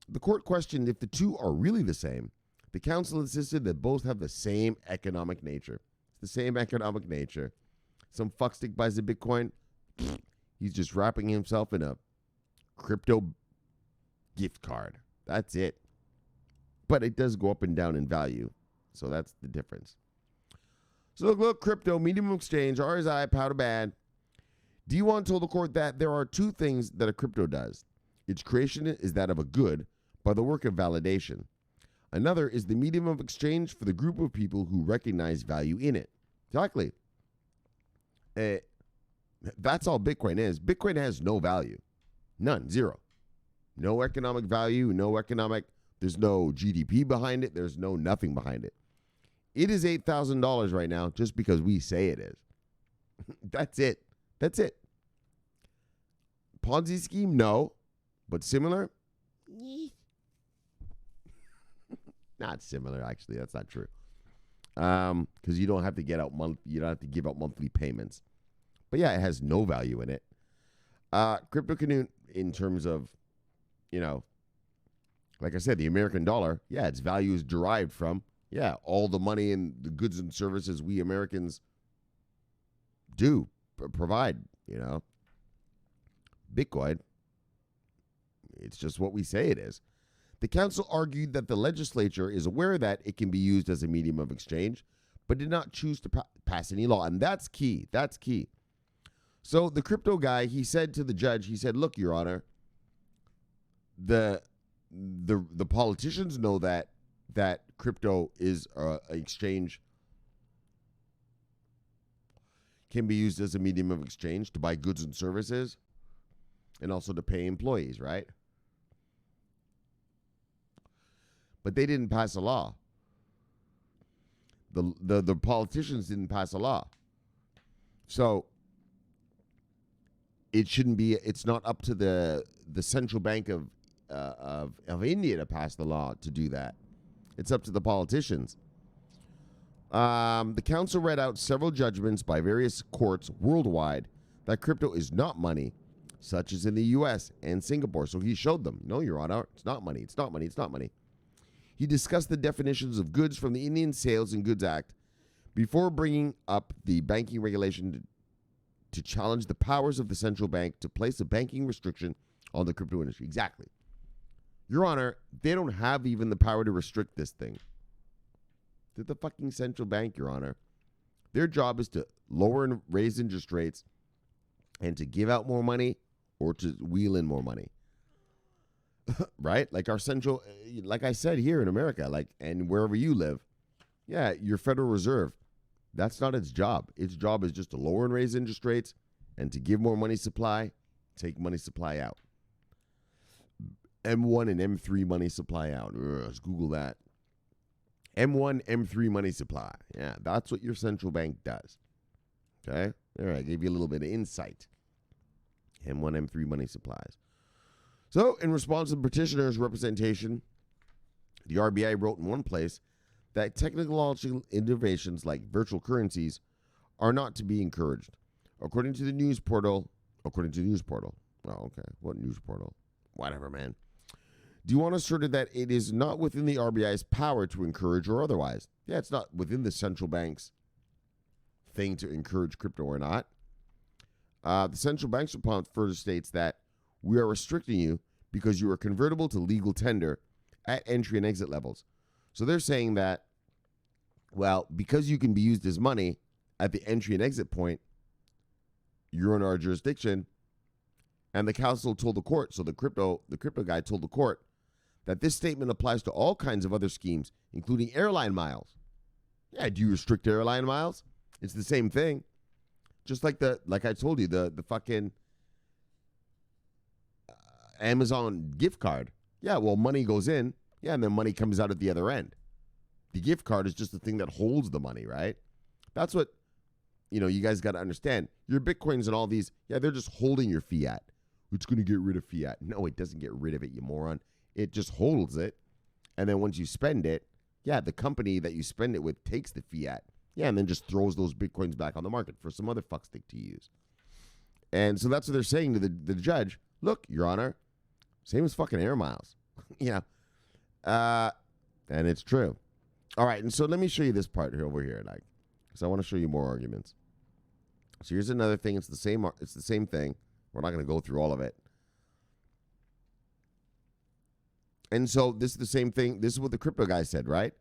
Speaker 1: the court questioned if the two are really the same. The council insisted that both have the same economic nature. It's the same economic nature. Some fuckstick buys a Bitcoin. He's just wrapping himself in a crypto gift card. That's it. But it does go up and down in value. So that's the difference. So look, crypto, medium of exchange, RSI, powder bad. D1 told the court that there are two things that a crypto does. Its creation is that of a good by the work of validation. Another is the medium of exchange for the group of people who recognize value in it. Exactly. That's all Bitcoin is. Bitcoin has no value. None. Zero. No economic value. There's no GDP behind it. There's no nothing behind it. It is $8,000 right now just because we say it is. That's it. Ponzi scheme? No. But similar? Not similar, actually. That's not true. because you don't have to give out monthly payments. But yeah, it has no value in it. Crypto can, in terms of, like I said, the American dollar, yeah, its value is derived from, all the money and the goods and services we Americans do provide, Bitcoin, it's just what we say it is. The council argued that the legislature is aware that it can be used as a medium of exchange, but did not choose to pass any law. And that's key. That's key. So the crypto guy, he said to the judge, he said, look, Your Honor, the politicians know that crypto is an exchange, can be used as a medium of exchange to buy goods and services and also to pay employees, right? But they didn't pass a law. The politicians didn't pass a law. So it shouldn't be, it's not up to the central bank of India to pass the law to do that. It's up to the politicians. The council read out several judgments by various courts worldwide that crypto is not money, such as in the U.S. and Singapore. So he showed them, no, Your Honor, it's not money, it's not money, it's not money. He discussed the definitions of goods from the Indian Sales and Goods Act before bringing up the banking regulation to challenge the powers of the central bank to place a banking restriction on the crypto industry. Exactly. Your Honor, they don't have even the power to restrict this thing. They're the fucking central bank, Your Honor. Their job is to lower and raise interest rates and to give out more money or to wheel in more money. Right? Like our central, like I said here in America, and wherever you live, your Federal Reserve, that's not its job. Its job is just to lower and raise interest rates and to give more money supply, take money supply out. M1 and M3 money supply out. Let's Google that. M1, M3 money supply. Yeah, that's what your central bank does. Okay? All right, I gave you a little bit of insight. M1, M3 money supplies. So, in response to the petitioner's representation, the RBI wrote in one place that technological innovations like virtual currencies are not to be encouraged. According to the news portal. Oh, okay. What news portal? Whatever, man. Duan asserted that it is not within the RBI's power to encourage or otherwise. Yeah, it's not within the central bank's thing to encourage crypto or not. The central bank's response further states that we are restricting you because you are convertible to legal tender at entry and exit levels. So they're saying that, well, because you can be used as money at the entry and exit point, you're in our jurisdiction. And the council told the court, so the crypto guy told the court that this statement applies to all kinds of other schemes, including airline miles. Yeah, do you restrict airline miles? It's the same thing. Just like I told you, the fucking Amazon gift card. Yeah, well, money goes in, and then money comes out at the other end. The gift card is just the thing that holds the money, right? That's what, you guys got to understand. Your Bitcoins and all these, they're just holding your fiat. It's going to get rid of fiat. No, it doesn't get rid of it, you moron. It just holds it. And then once you spend it, the company that you spend it with takes the fiat. And then just throws those Bitcoins back on the market for some other fuckstick to use. And so that's what they're saying to the judge. Look, Your Honor, same as fucking air miles. And it's true. All right, and so let me show you this part over here, because I want to show you more arguments. So here's another thing. It's the same thing. We're not going to go through all of it. And so this is the same thing. This is what the crypto guy said, right?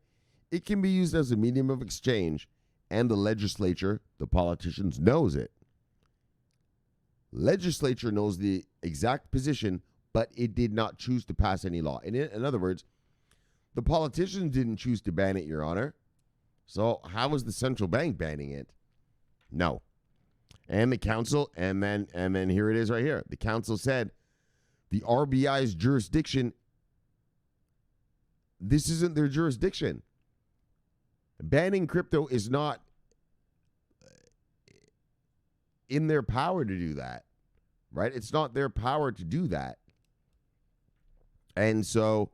Speaker 1: It can be used as a medium of exchange, and the legislature, the politicians, knows it. Legislature knows the exact position, but it did not choose to pass any law. In other words, the politicians didn't choose to ban it, Your Honor. So how was the central bank banning it? No. And the council, and then here it is right here. The council said the RBI's jurisdiction, this isn't their jurisdiction. Banning crypto is not in their power to do that, right? It's not their power to do that. And so,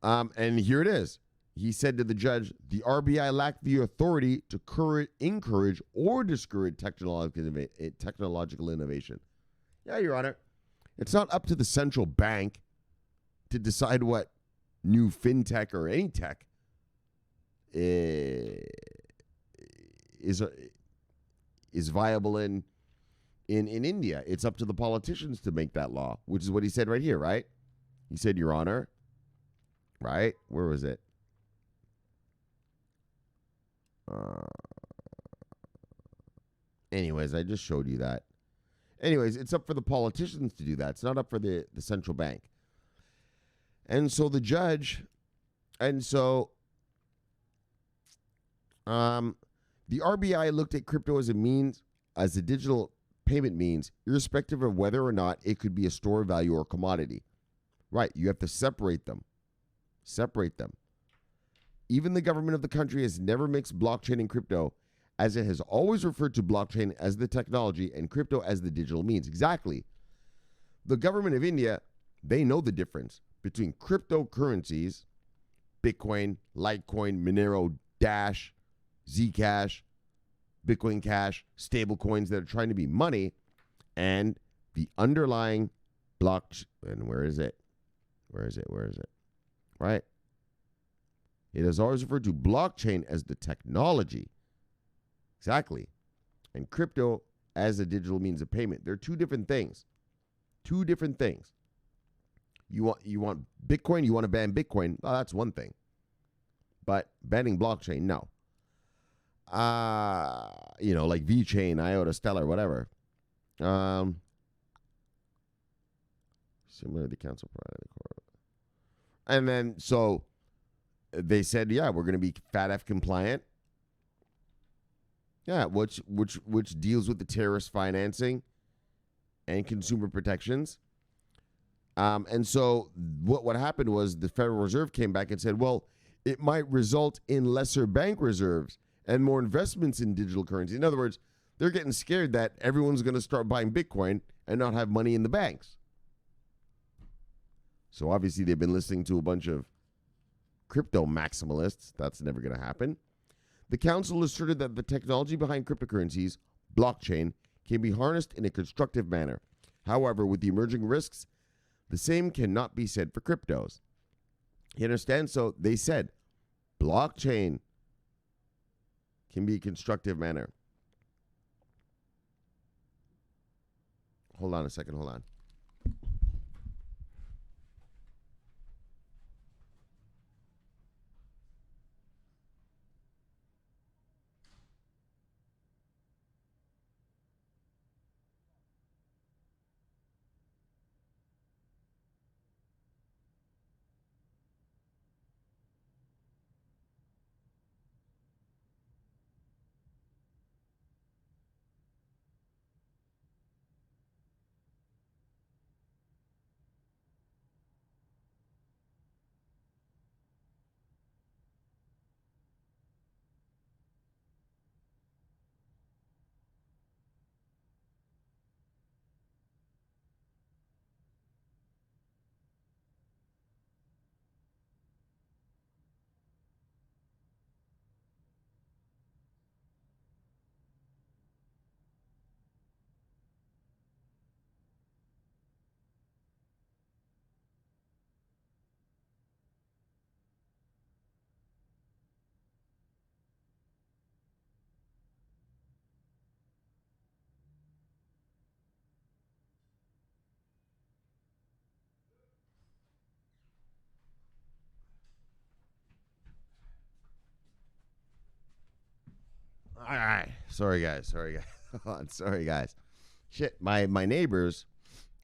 Speaker 1: and here it is. he said to the judge, the RBI lacked the authority to encourage or discourage technological innovation. Yeah, Your Honor. It's not up to the central bank to decide what new fintech or any tech is viable in India. It's up to the politicians to make that law, which is what he said right here, right? He said, Your Honor, right? Where was it? Anyways, I just showed you that. Anyways, it's up for the politicians to do that. It's not up for the central bank. And so the judge, the RBI looked at crypto as a digital payment means, irrespective of whether or not it could be a store of value or commodity. Right, you have to separate them. Separate them. Even the government of the country has never mixed blockchain and crypto, as it has always referred to blockchain as the technology and crypto as the digital means. Exactly. The government of India, they know the difference between cryptocurrencies, Bitcoin, Litecoin, Monero, Dash, Zcash, Bitcoin Cash, stable coins that are trying to be money, and the underlying blockchain. And where is it? Right? It has always referred to blockchain as the technology. Exactly. And crypto as a digital means of payment. They're two different things. Two different things. You want Bitcoin, you want to ban Bitcoin, well, that's one thing. But banning blockchain, no. Like VeChain, IOTA, Stellar, whatever. Similar to the council provided. And then, so they said, yeah, we're going to be FATF compliant. Yeah, which deals with the terrorist financing and consumer protections. And so what happened was the Federal Reserve came back and said, well, it might result in lesser bank reserves and more investments in digital currency. In other words, they're getting scared that everyone's going to start buying Bitcoin and not have money in the banks. So obviously they've been listening to a bunch of crypto maximalists. That's never going to happen. The council asserted that the technology behind cryptocurrencies, blockchain, can be harnessed in a constructive manner. However, with the emerging risks, the same cannot be said for cryptos. You understand? So they said blockchain can be a constructive manner. Hold on a second. Hold on. All right. Sorry, guys. Hold on. Sorry, guys. Shit, my neighbors.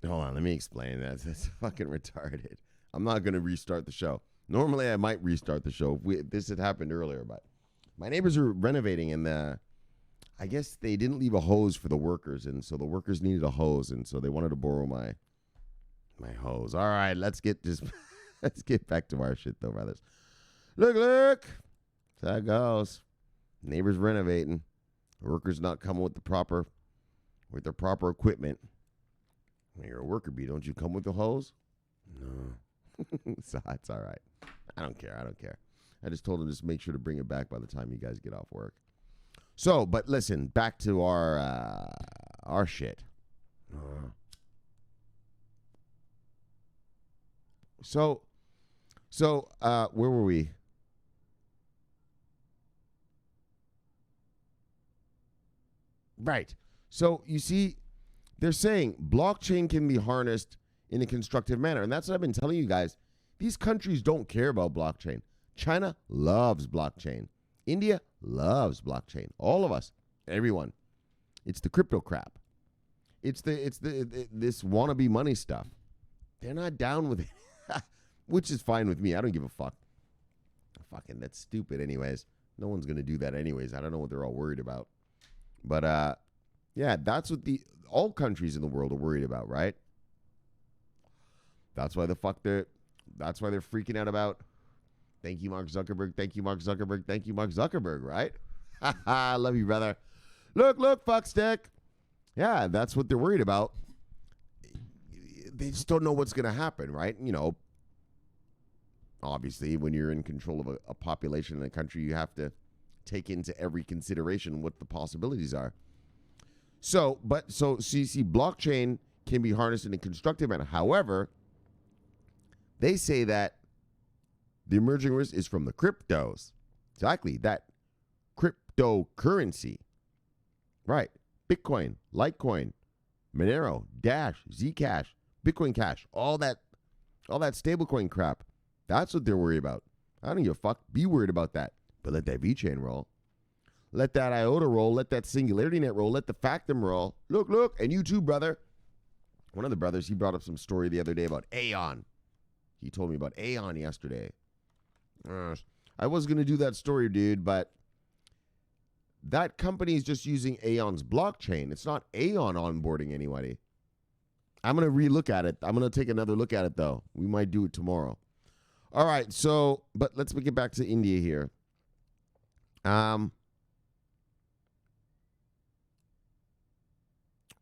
Speaker 1: Hold on. Let me explain that. That's fucking retarded. I'm not going to restart the show. Normally, I might restart the show. This had happened earlier, but my neighbors are renovating, and I guess they didn't leave a hose for the workers, and so the workers needed a hose, and so they wanted to borrow my hose. All right, let's get back to our shit, though, brothers. Look. That's how it goes. Neighbors renovating. Workers not coming with their proper equipment. When you're a worker bee, don't you come with the hose? No. So it's all right. I don't care. I just told him just make sure to bring it back by the time you guys get off work. So, but listen, back to our shit. So, where were we? Right. So, you see, they're saying blockchain can be harnessed in a constructive manner. And that's what I've been telling you guys. These countries don't care about blockchain. China loves blockchain. India loves blockchain. All of us, everyone. It's the crypto crap. It's this wannabe money stuff. They're not down with it, which is fine with me. I don't give a fuck. Fucking, that's stupid anyways. No one's going to do that anyways. I don't know what they're all worried about. But, yeah, that's what all countries in the world are worried about, right? That's why they're freaking out about, thank you, Mark Zuckerberg, thank you, Mark Zuckerberg, thank you, Mark Zuckerberg, right? I love you, brother. Look, fuckstick. Yeah, that's what they're worried about. They just don't know what's going to happen, right? You know, obviously, when you're in control of a population in a country, you have to take into every consideration what the possibilities are. So you see, blockchain can be harnessed in a constructive manner. However, they say that the emerging risk is from the cryptos. Exactly, that cryptocurrency. Right. Bitcoin, Litecoin, Monero, Dash, Zcash, Bitcoin Cash, all that stablecoin crap. That's what they're worried about. I don't give a fuck. Be worried about that. But let that VeChain roll. Let that IOTA roll. Let that Singularity Net roll. Let the Factum roll. Look. And you too, brother. One of the brothers, he brought up some story the other day about Aeon. He told me about Aeon yesterday. I was going to do that story, dude, but that company is just using Aeon's blockchain. It's not Aeon onboarding anybody. I'm going to relook at it. I'm going to take another look at it, though. We might do it tomorrow. All right, so, but let's get back to India here.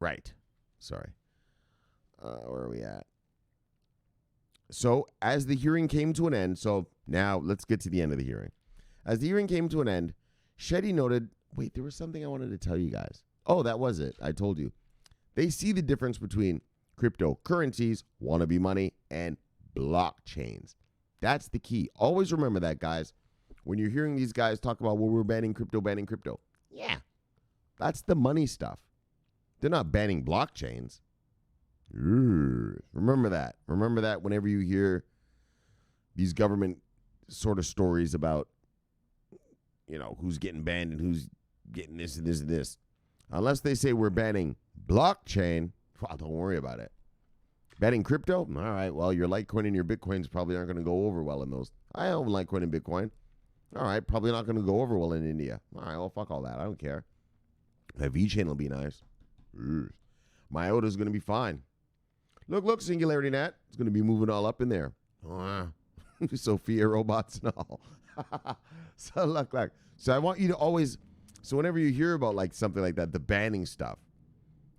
Speaker 1: Right. Sorry. Where are we at? So, as the hearing came to an end, so now let's get to the end of the hearing. As the hearing came to an end, Shetty noted, wait, there was something I wanted to tell you guys. Oh, that was it. I told you. They see the difference between cryptocurrencies, wannabe money, and blockchains. That's the key. Always remember that, guys. When you're hearing these guys talk about, well, we're banning crypto. Yeah, that's the money stuff. They're not banning blockchains. Remember that. Remember that whenever you hear these government sort of stories about, you know, who's getting banned and who's getting this and this and this. Unless they say we're banning blockchain, well, don't worry about it. Banning crypto? All right, well, your Litecoin and your Bitcoins probably aren't going to go over well in those. I own Litecoin and Bitcoin. All right, probably not going to go over well in India. All right, well, fuck all that. I don't care. My VeChain will be nice. My IOTA is going to be fine. Look, Singularity Net. It's going to be moving all up in there. Sophia robots and all. So look. So I want you to always, so whenever you hear about like something like that, the banning stuff,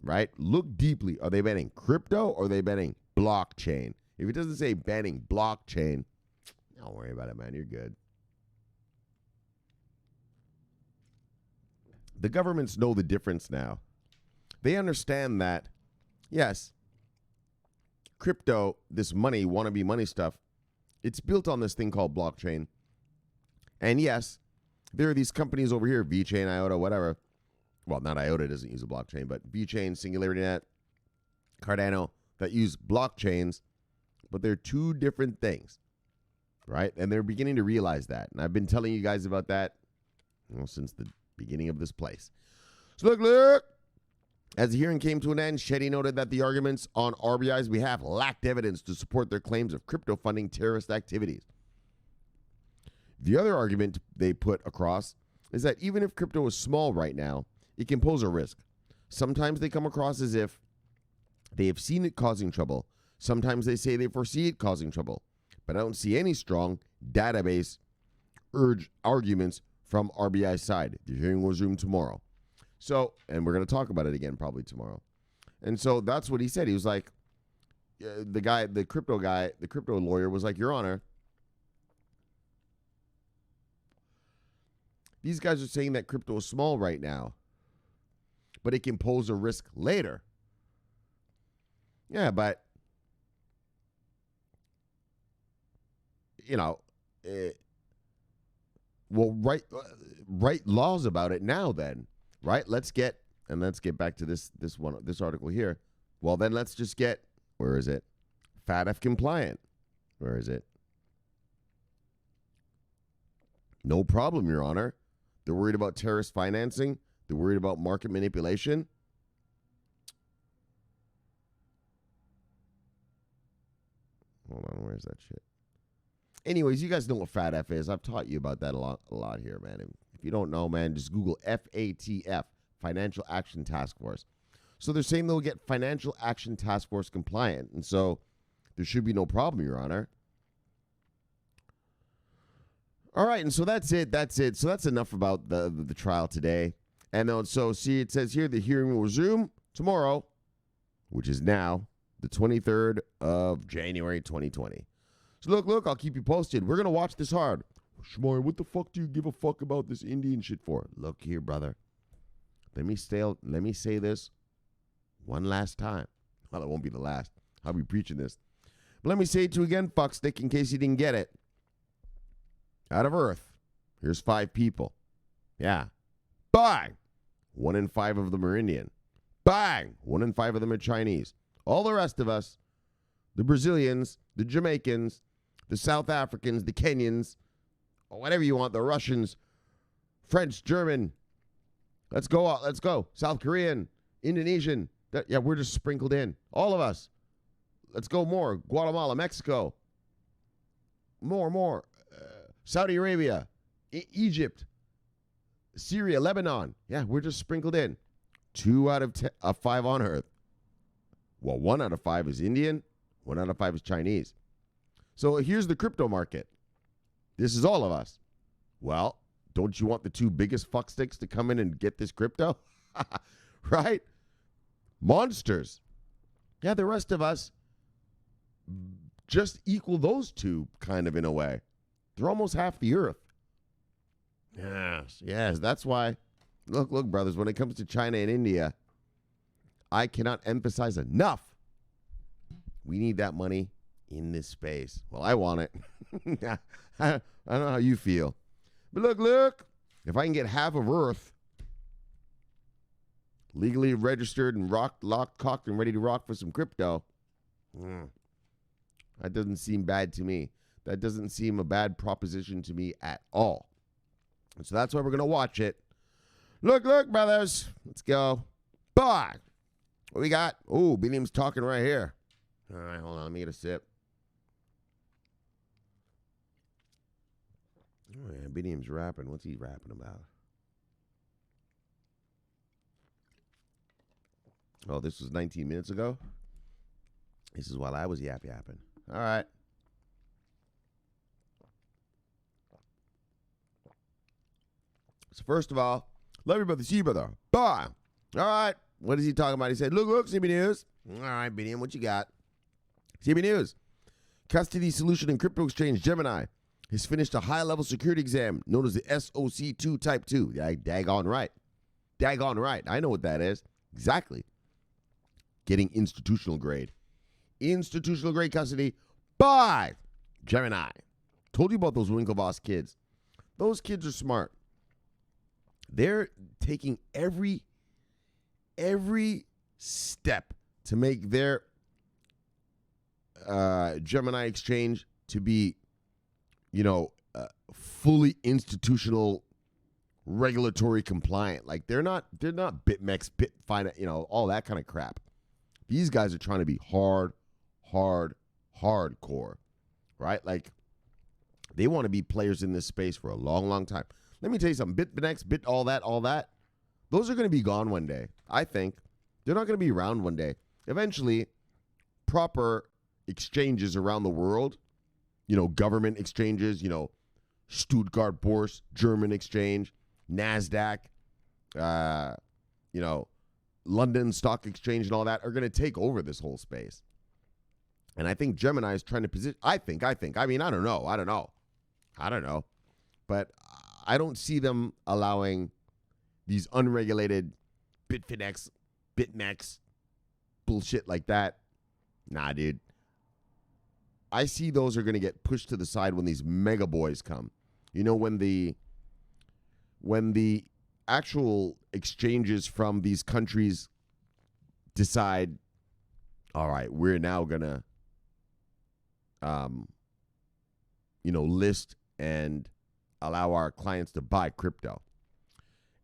Speaker 1: right? Look deeply. Are they banning crypto or are they banning blockchain? If it doesn't say banning blockchain, don't worry about it, man. You're good. The governments know the difference now. They understand that, yes, crypto, this money, wannabe money stuff, it's built on this thing called blockchain. And yes, there are these companies over here, VeChain, IOTA, whatever. Well, not IOTA doesn't use a blockchain, but VeChain, Singularity Net, Cardano, that use blockchains, but they're two different things, right? And they're beginning to realize that. And I've been telling you guys about that, since the beginning of this place. So look. As the hearing came to an end, Shetty noted that the arguments on RBI's behalf lacked evidence to support their claims of crypto funding terrorist activities. The other argument they put across is that even if crypto is small right now, it can pose a risk. Sometimes they come across as if they have seen it causing trouble. Sometimes they say they foresee it causing trouble. But I don't see any strong database arguments from RBI's side. The hearing will resume tomorrow. So, and we're going to talk about it again probably tomorrow. And so that's what he said. He was like, the crypto lawyer was like, Your Honor, These guys are saying that crypto is small right now, but it can pose a risk later. Yeah, but, write laws about it now then, right? Let's get back to this article here. Well, then let's just get, where is it? FATF compliant. Where is it? No problem, Your Honor. They're worried about terrorist financing. They're worried about market manipulation. Hold on, where's that shit? Anyways, you guys know what FATF is. I've taught you about that a lot here, man. If you don't know, man, just Google FATF, Financial Action Task Force. So they're saying they'll get Financial Action Task Force compliant. And so there should be no problem, Your Honor. All right, and so that's it. So that's enough about the trial today. And then, so see, it says here the hearing will resume tomorrow, which is now the 23rd of January 2020. So look, I'll keep you posted. We're going to watch this hard. Shomari, what the fuck do you give a fuck about this Indian shit for? Look here, brother. Let me say this one last time. Well, it won't be the last. I'll be preaching this. But let me say it to you again, fuckstick, in case you didn't get it. Out of Earth, here's 5 people. Yeah. Bang! 1 in 5 of them are Indian. Bang! 1 in 5 of them are Chinese. All the rest of us, the Brazilians, the Jamaicans, the South Africans, the Kenyans, or whatever you want, the Russians, French, German, let's go. South Korean, Indonesian, we're just sprinkled in. All of us. Let's go more. Guatemala, Mexico. More. Saudi Arabia, Egypt, Syria, Lebanon. Yeah, we're just sprinkled in. 2 out of 5 on Earth. Well, 1 out of 5 is Indian. 1 out of 5 is Chinese. So here's the crypto market. This is all of us. Well, don't you want the 2 biggest fucksticks to come in and get this crypto? Right? Monsters. Yeah, the rest of us just equal those 2 kind of in a way. They're almost half the Earth. Yes, that's why. Look, brothers, when it comes to China and India, I cannot emphasize enough. We need that money in this space. Well, I want it. I don't know how you feel. But look, if I can get half of Earth legally registered and locked, cocked, and ready to rock for some crypto, that doesn't seem bad to me. That doesn't seem a bad proposition to me at all. And so that's why we're going to watch it. Look, brothers. Let's go. Bye. What we got? Oh, Billiam's talking right here. All right, hold on. Let me get a sip. Oh, yeah, Billiam's rapping. What's he rapping about? Oh, this was 19 minutes ago? This is while I was yapping. All right. So first of all, love you, brother. See you, brother. Bye. All right. What is he talking about? He said, look, CB News. All right, BDM, what you got? CB News. Custody Solution and Crypto Exchange Gemini has finished a high-level security exam known as the SOC2 Type 2. Daggone right. I know what that is. Exactly. Getting institutional grade. Institutional grade custody by Gemini. Told you about those Winklevoss kids. Those kids are smart. They're taking every step to make their Gemini exchange to be, fully institutional, regulatory compliant. Like they're not BitMEX, Bitfinance, all that kind of crap. These guys are trying to be hardcore, right? Like they want to be players in this space for a long, long time. Let me tell you something. Bitfinex, all that. Those are going to be gone one day, I think. They're not going to be around one day. Eventually, proper exchanges around the world, government exchanges, Stuttgart Börse, German exchange, NASDAQ, London Stock Exchange and all that are going to take over this whole space. And I think Gemini is trying to position, I think. I mean, I don't know. But I don't see them allowing these unregulated BitFinex, BitMEX, bullshit like that. Nah, dude. I see those are going to get pushed to the side when these mega boys come. You know, when the actual exchanges from these countries decide, all right, we're now going to, list and allow our clients to buy crypto.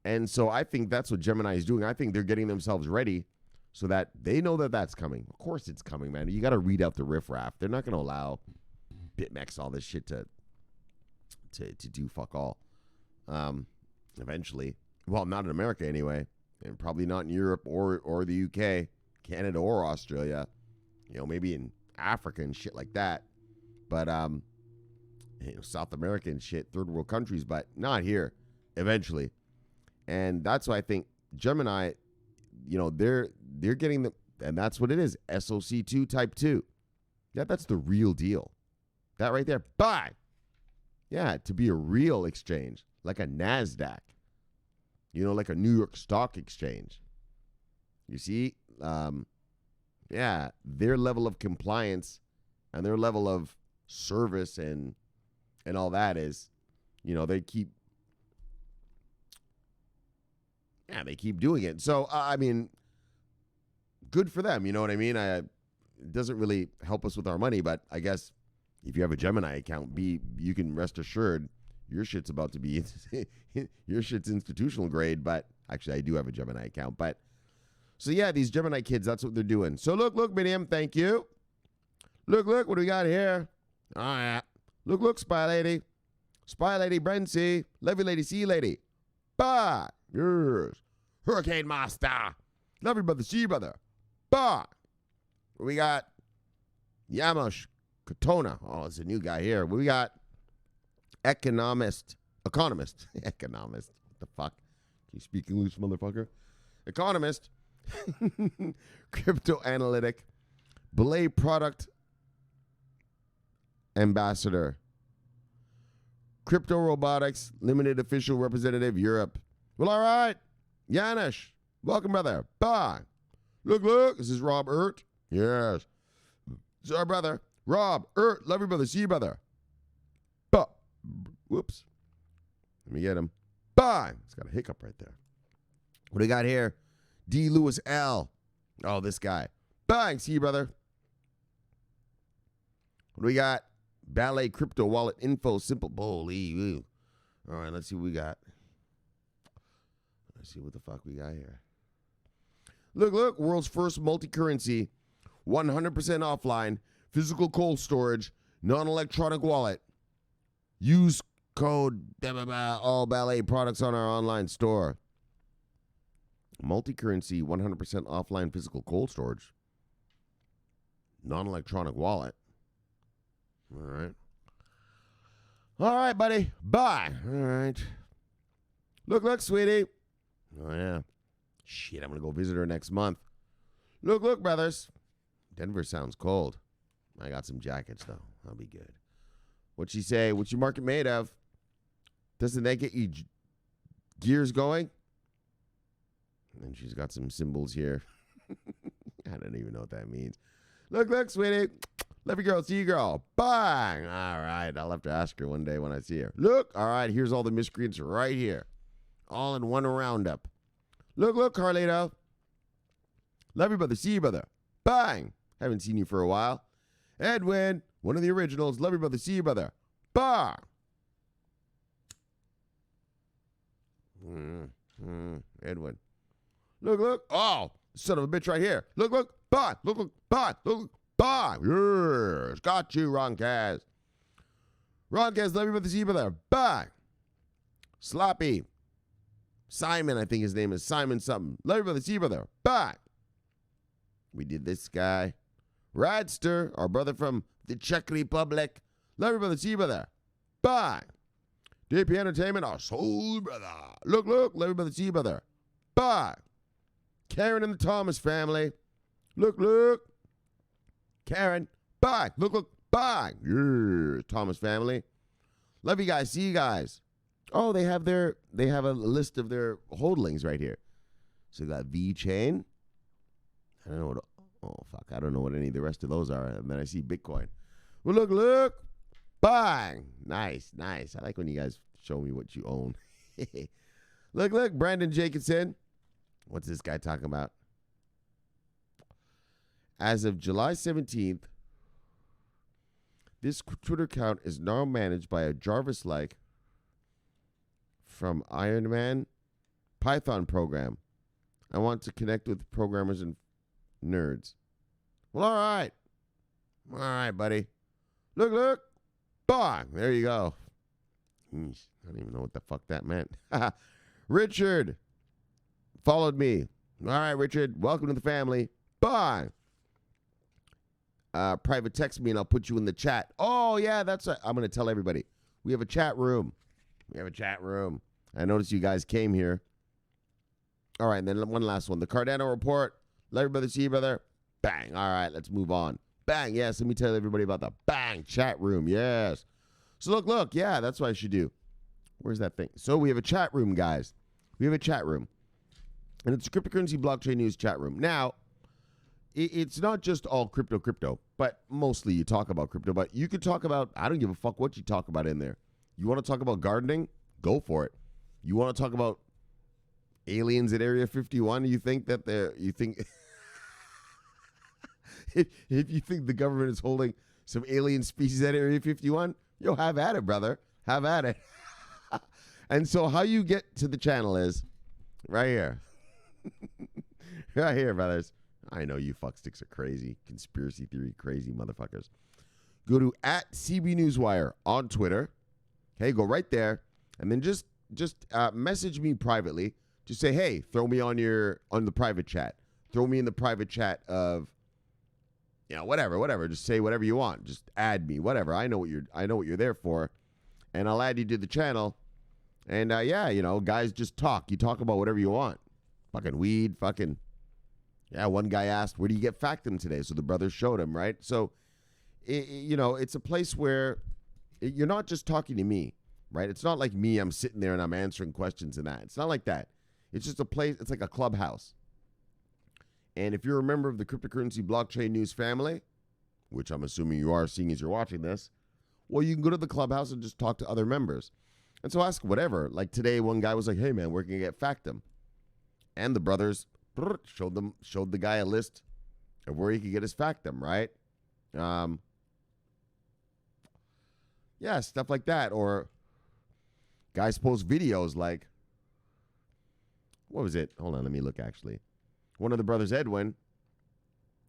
Speaker 1: And so I think that's what Gemini is doing. I think they're getting themselves ready so that they know that that's coming. Of course it's coming, man. You got to read out the riffraff. They're not going to allow BitMEX, all this shit to do fuck all. Eventually. Well, not in America anyway. And probably not in Europe or the UK, Canada or Australia. You know, maybe in Africa and shit like that. But, South America and shit, third world countries, but not here eventually. And that's why I think Gemini, they're getting the, and that's what it is, SOC2 type 2. Yeah, that's the real deal. That right there, buy. Yeah, to be a real exchange, like a NASDAQ, like a New York Stock Exchange. You see, their level of compliance and their level of service and all that is, they keep doing it. So, good for them. You know what I mean? It doesn't really help us with our money, but I guess if you have a Gemini account, you can rest assured your shit's about to be, your shit's institutional grade, but actually I do have a Gemini account. But, so yeah, these Gemini kids, that's what they're doing. So look, Miriam, thank you. Look, what do we got here? All right. Look, Spy Lady. Spy Lady, Brency. Levy Lady, Sea Lady. Bye. Yes. Hurricane Master. Love you, brother. See you, brother. Bye. We got Yamosh Katona. Oh, it's a new guy here. We got Economist. Economist. What the fuck? Can you speak English, motherfucker? Economist. Crypto Analytic. Belay Product Ambassador. Crypto Robotics Limited Official Representative Europe. Well, all right. Yanush. Welcome, brother. Bye. Look. This is Rob Ert. Yes. This is our brother. Rob Ert. Love you, brother. See you, brother. Bye. Whoops. Let me get him. Bye. It's got a hiccup right there. What do we got here? D. Lewis L. Oh, this guy. Bye. See you, brother. What do we got? Ballet Crypto Wallet Info Simple. Holy. All right, let's see what we got. Let's see what the fuck we got here. Look. World's first multi-currency, 100% offline, physical cold storage, non-electronic wallet. Use code all Ballet products on our online store. Multi-currency, 100% offline, physical cold storage, non-electronic wallet. All right, buddy. Bye. All right. Look, sweetie. Oh, yeah. Shit, I'm going to go visit her next month. Look, brothers. Denver sounds cold. I got some jackets, though. I'll be good. What'd she say? What's your market made of? Doesn't that get you gears going? And she's got some symbols here. I don't even know what that means. Look, sweetie. Love you, girl. See you, girl. Bye. All right. I'll have to ask her one day when I see her. Look. All right. Here's all the miscreants right here. All in one roundup. Look, Carlito. Love you, brother. See you, brother. Bang. Haven't seen you for a while. Edwin. One of the originals. Love you, brother. See you, brother. Bye. Edwin. Look. Oh, son of a bitch right here. Look. Bye. Look. Bye. Bye. Yes. Got you, Roncast. Roncast, love you, brother. See you, brother. Bye. Sloppy. Simon, I think his name is Simon something. Love you, brother. See you, brother. Bye. We did this guy. Radster, our brother from the Czech Republic. Love you, brother. See you, brother. Bye. DP Entertainment, our soul brother. Look. Love you, brother. See you, brother. Bye. Karen and the Thomas family. Look. Karen, bye. Look, bye. Yeah, Thomas family. Love you guys. See you guys. Oh, they have a list of their holdings right here. So you got VeChain. I don't know what. Oh fuck, I don't know what any of the rest of those are. And then I see Bitcoin. Well, look, bang, nice. I like when you guys show me what you own. look, Brandon Jacobson. What's this guy talking about? As of July 17th, this Twitter account is now managed by a Jarvis-like from Iron Man Python program. I want to connect with programmers and nerds. Well, all right, buddy. Look, bang, there you go. I don't even know what the fuck that meant. Richard followed me. All right, Richard, welcome to the family. Bang. Private text me and I'll put you in the chat. Oh, yeah, I'm going to tell everybody. We have a chat room. I noticed you guys came here. All right, and then one last one. The Cardano report. Let everybody see you, brother. Bang. All right, let's move on. Bang. Yes, let me tell everybody about the bang chat room. Yes. So look. Yeah, that's what I should do. Where's that thing? So we have a chat room, guys. We have a chat room. And it's a cryptocurrency blockchain news chat room. Now, it's not just all crypto, but mostly you talk about crypto. But you could talk about, I don't give a fuck what you talk about in there. You want to talk about gardening? Go for it. You want to talk about aliens at Area 51? You think if you think the government is holding some alien species at Area 51, yo, have at it, brother. Have at it. And so how you get to the channel is right here. Right here, brothers. I know you fucksticks are crazy. Conspiracy theory crazy motherfuckers. Go to @CBNewsWire on Twitter. Okay, go right there. And then just message me privately. Just say, hey, throw me on the private chat. Throw me in the private chat of, whatever. Just say whatever you want. Just add me, whatever. I know what you're there for, and I'll add you to the channel. And guys, just talk. You talk about whatever you want. Fucking weed, fucking. Yeah, one guy asked, where do you get Factum today? So the brothers showed him, right? So, it's a place where you're not just talking to me, right? It's not like me, I'm sitting there and I'm answering questions and that. It's not like that. It's just a place, it's like a clubhouse. And if you're a member of the cryptocurrency blockchain news family, which I'm assuming you are seeing as you're watching this, well, you can go to the clubhouse and just talk to other members. And so ask whatever. Like today, one guy was like, hey, man, where can I get Factum? And the brothers showed the guy a list of where he could get his Factum, right? Stuff like that. Or guys post videos like, what was it? Hold on, let me look actually. One of the brothers, Edwin,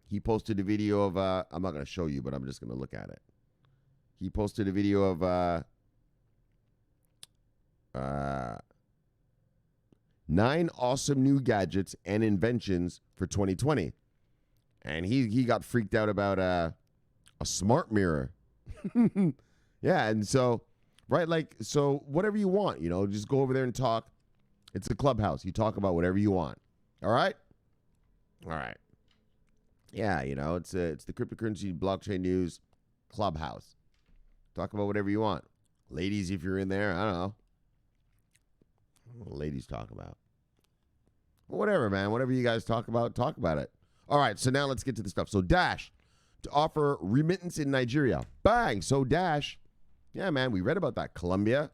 Speaker 1: he posted a video of, I'm not going to show you, but I'm just going to look at it. He posted a video of 9 awesome new gadgets and inventions for 2020. And he got freaked out about a smart mirror. Yeah, and so, right, so whatever you want, just go over there and talk. It's a clubhouse. You talk about whatever you want. All right? All right. Yeah, it's the cryptocurrency blockchain news clubhouse. Talk about whatever you want. Ladies, if you're in there, I don't know. What ladies talk about. Whatever, man. Whatever you guys talk about it. All right, so now let's get to the stuff. So Dash to offer remittance in Nigeria. Bang. So Dash. Yeah, man, we read about that. Colombia.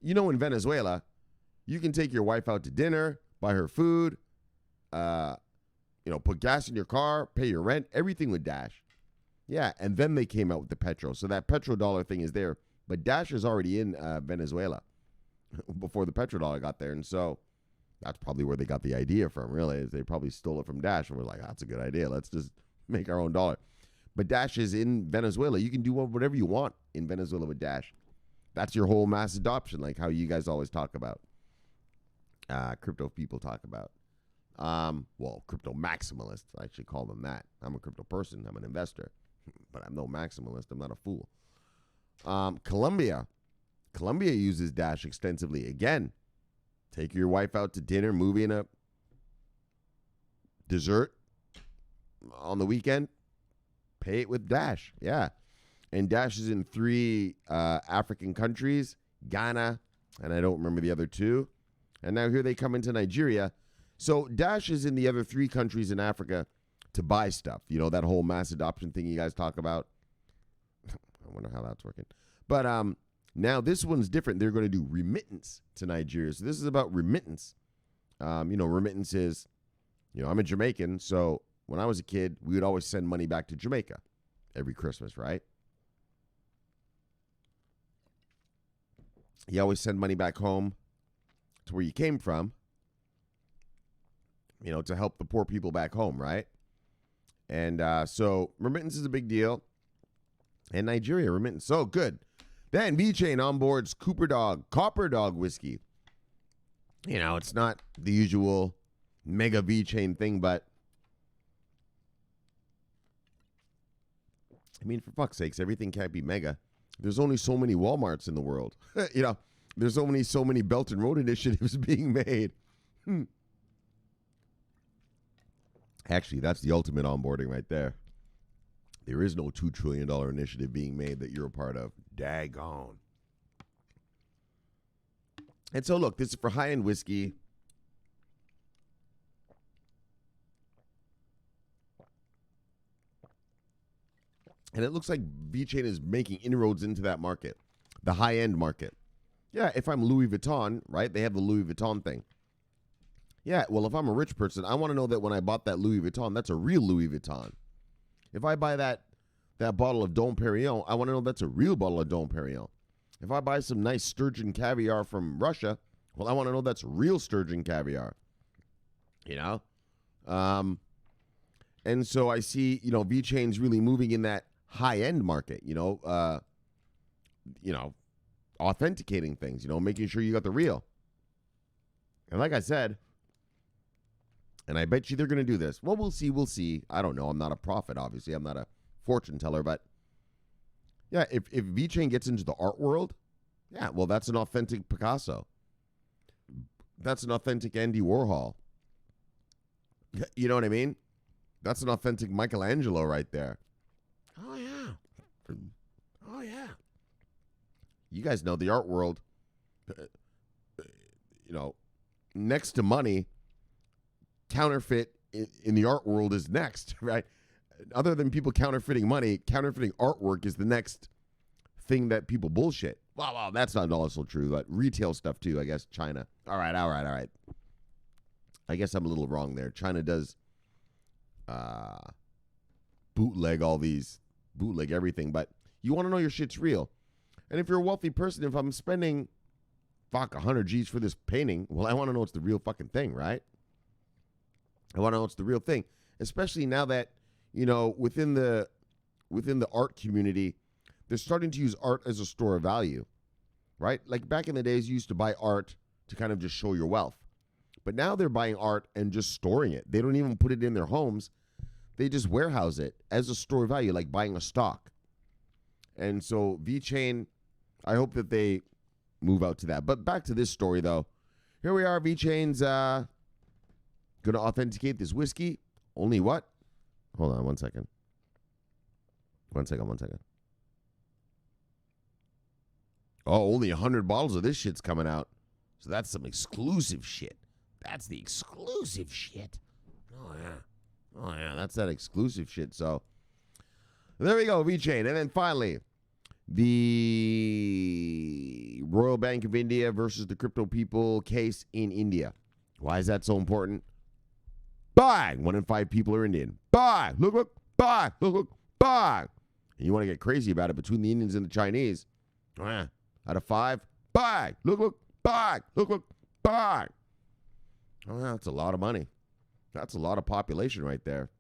Speaker 1: In Venezuela, you can take your wife out to dinner, buy her food, put gas in your car, pay your rent, everything with Dash. Yeah, and then they came out with the petro. So that petrodollar thing is there. But Dash is already in Venezuela before the petrodollar got there. And so that's probably where they got the idea from, really. Is they probably stole it from Dash and were like, that's a good idea. Let's just make our own dollar. But Dash is in Venezuela. You can do whatever you want in Venezuela with Dash. That's your whole mass adoption, like how you guys always talk about. Crypto people talk about. Crypto maximalists. I should call them that. I'm a crypto person. I'm an investor. But I'm no maximalist. I'm not a fool. Colombia uses Dash extensively. Again, take your wife out to dinner, movie, and a dessert on the weekend. Pay it with Dash. Yeah. And Dash is in 3 African countries: Ghana, and I don't remember the other two. And now here they come into Nigeria. So Dash is in the other 3 countries in Africa to buy stuff. You know, that whole mass adoption thing you guys talk about. I wonder how that's working. But now this one's different. They're going to do remittance to Nigeria. So this is about remittance. Remittance is, I'm a Jamaican. So when I was a kid, we would always send money back to Jamaica every Christmas, right? You always send money back home to where you came from, to help the poor people back home, right? And so remittance is a big deal. And Nigeria, remittance. So good. Then VeChain onboards Copper Dog whiskey. It's not the usual mega VeChain thing, but for fuck's sakes, everything can't be mega. There's only so many Walmarts in the world. There's only so many Belt and Road initiatives being made. Actually, that's the ultimate onboarding right there. There is no $2 trillion initiative being made that you're a part of. Daggone. And so, look, this is for high-end whiskey. And it looks like VeChain is making inroads into that market, the high-end market. Yeah, if I'm Louis Vuitton, right, they have the Louis Vuitton thing. Yeah, well, if I'm a rich person, I want to know that when I bought that Louis Vuitton, that's a real Louis Vuitton. If I buy that bottle of Dom Perignon, I want to know that's a real bottle of Dom Perignon. If I buy some nice sturgeon caviar from Russia, well, I want to know that's real sturgeon caviar. And so I see, VeChain's really moving in that high-end market, authenticating things, making sure you got the real. And like I said, and I bet you they're going to do this. Well, we'll see. I don't know. I'm not a prophet, obviously. I'm not a fortune teller, but yeah, if VeChain gets into the art world, yeah, well, that's an authentic Picasso. That's an authentic Andy Warhol. You know what I mean? That's an authentic Michelangelo right there. Oh, yeah. Oh, yeah. You guys know the art world, next to money, counterfeit in the art world is next, right? Other than people counterfeiting money, counterfeiting artwork is the next thing that people bullshit. Well, that's not also true, but retail stuff too, I guess. China. All right. I guess I'm a little wrong there. China does bootleg everything, but you want to know your shit's real. And if you're a wealthy person, if I'm spending 100 G's for this painting, well, I want to know it's the real fucking thing, right? I want to know it's the real thing, especially now that, within the art community, they're starting to use art as a store of value, right? Like back in the days, you used to buy art to kind of just show your wealth. But now they're buying art and just storing it. They don't even put it in their homes. They just warehouse it as a store of value, like buying a stock. And so VeChain, I hope that they move out to that. But back to this story, though. Here we are. VeChain's going to authenticate this whiskey. Only what? Hold on one second. One second. Oh, only 100 bottles of this shit's coming out. So that's some exclusive shit. That's the exclusive shit. Oh, yeah, that's that exclusive shit. So there we go, VeChain. And then finally, the Royal Bank of India versus the crypto people case in India. Why is that so important? Buy. 1 in 5 people are Indian. Buy. Look. Buy. Look. Buy. And you want to get crazy about it between the Indians and the Chinese. Out of 5, buy. Look. Buy. Look. Buy. Oh, that's a lot of money. That's a lot of population right there.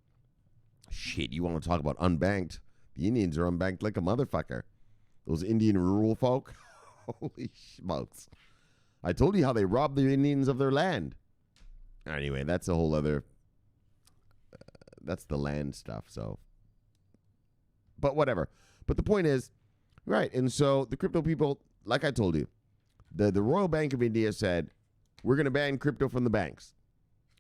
Speaker 1: Shit, you want to talk about unbanked? The Indians are unbanked like a motherfucker. Those Indian rural folk. Holy smokes. I told you how they robbed the Indians of their land. Anyway, that's a whole other... that's the land stuff, so... But whatever. But the point is, right, and so the crypto people, like I told you, the Royal Bank of India said, we're going to ban crypto from the banks.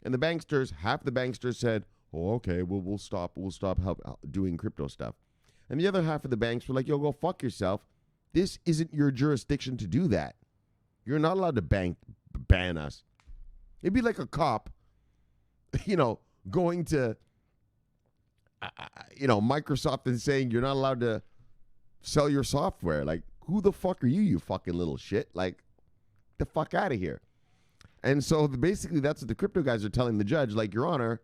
Speaker 1: And the banksters, half the banksters said, oh, okay, we'll stop doing crypto stuff. And the other half of the banks were like, yo, go fuck yourself. This isn't your jurisdiction to do that. You're not allowed to ban us. It'd be like a cop, going to, Microsoft and saying you're not allowed to sell your software. Like, who the fuck are you, you fucking little shit? Like, the fuck out of here. And so basically that's what the crypto guys are telling the judge, like, Your Honor,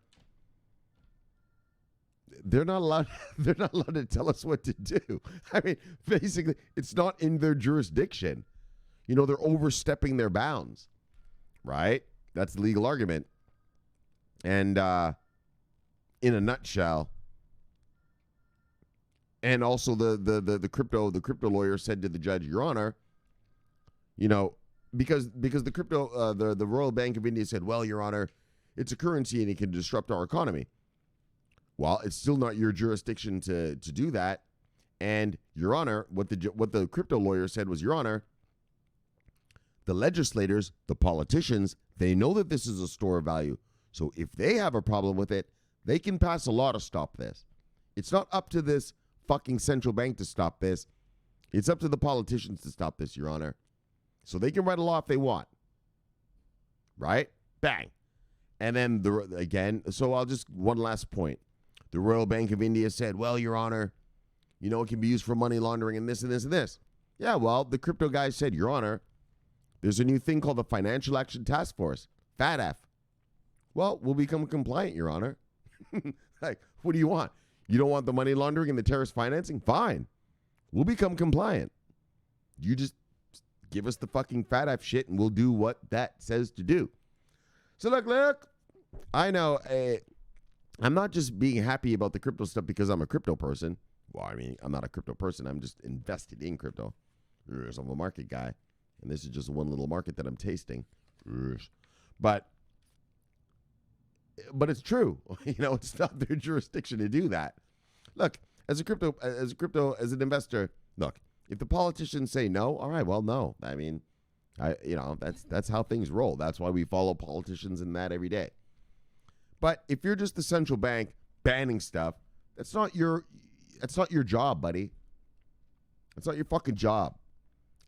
Speaker 1: they're not allowed to tell us what to do. I mean, basically, it's not in their jurisdiction. They're overstepping their bounds, right? That's the legal argument. And in a nutshell, and also the crypto lawyer said to the judge, Your Honor, because the crypto the Royal Bank of India said, well, Your Honor, it's a currency and it can disrupt our economy. Well, it's still not your jurisdiction to do that. And Your Honor, what the crypto lawyer said was, Your Honor, the legislators, the politicians, they know that this is a store of value. So if they have a problem with it, they can pass a law to stop this. It's not up to this fucking central bank to stop this. It's up to the politicians to stop this, Your Honor. So they can write a law if they want. Right? Bang. And then, so I'll just, one last point. The Royal Bank of India said, well, Your Honor, it can be used for money laundering and this and this and this. Yeah, well, the crypto guy said, Your Honor, there's a new thing called the Financial Action Task Force, FATF. Well, we'll become compliant, Your Honor. Like, what do you want? You don't want the money laundering and the terrorist financing? Fine. We'll become compliant. You just give us the fucking FATF shit and we'll do what that says to do. So look, I know I'm not just being happy about the crypto stuff because I'm a crypto person. Well, I mean, I'm not a crypto person. I'm just invested in crypto. I'm a market guy. And this is just one little market that I'm tasting. But it's true. It's not their jurisdiction to do that. Look, as an investor, look, if the politicians say no, all right, well, no. I mean, that's how things roll. That's why we follow politicians in that every day. But if you're just the central bank banning stuff, that's not your job, buddy. That's not your fucking job.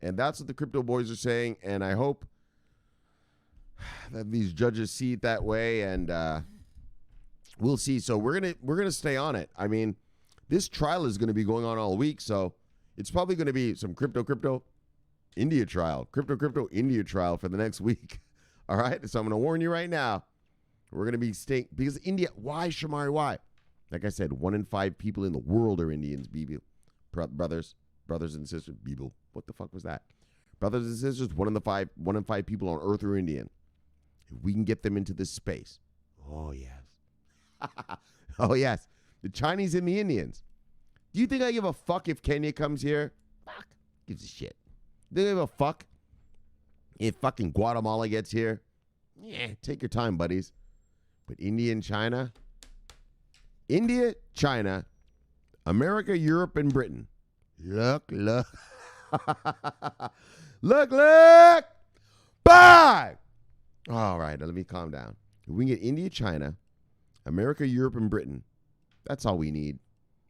Speaker 1: And that's what the crypto boys are saying, and I hope that these judges see it that way, and we'll see. So we're gonna stay on it. I mean, this trial is gonna be going on all week, so it's probably gonna be some crypto India trial, crypto India trial for the next week. All right, so I'm gonna warn you right now, we're gonna be staying because India. Why, Shomari? Why? Like I said, 1 in 5 people in the world are Indians. Brothers and sisters. People. What the fuck was that? Brothers and sisters, 1 in 5 people on Earth are Indian. If we can get them into this space. Oh, yes. Oh, yes. The Chinese and the Indians. Do you think I give a fuck if Kenya comes here? Fuck. Gives a shit. Do they give a fuck if fucking Guatemala gets here? Yeah, take your time, buddies. But India and China? India, China, America, Europe, and Britain. Look. Look. Bye! All right, let me calm down. If we can get India, China, America, Europe, and Britain, that's all we need.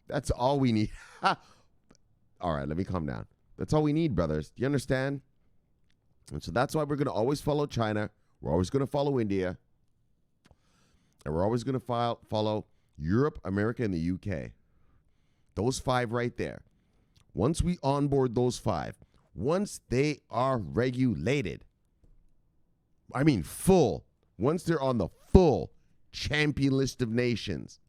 Speaker 1: That's all we need. All right, let me calm down. That's all we need, brothers. Do you understand? And so that's why we're going to always follow China. We're always going to follow India. And we're always going to follow Europe, America, and the UK. Those 5 right there. Once we onboard those 5, once they are regulated, I mean full, once they're on the full champion list of nations,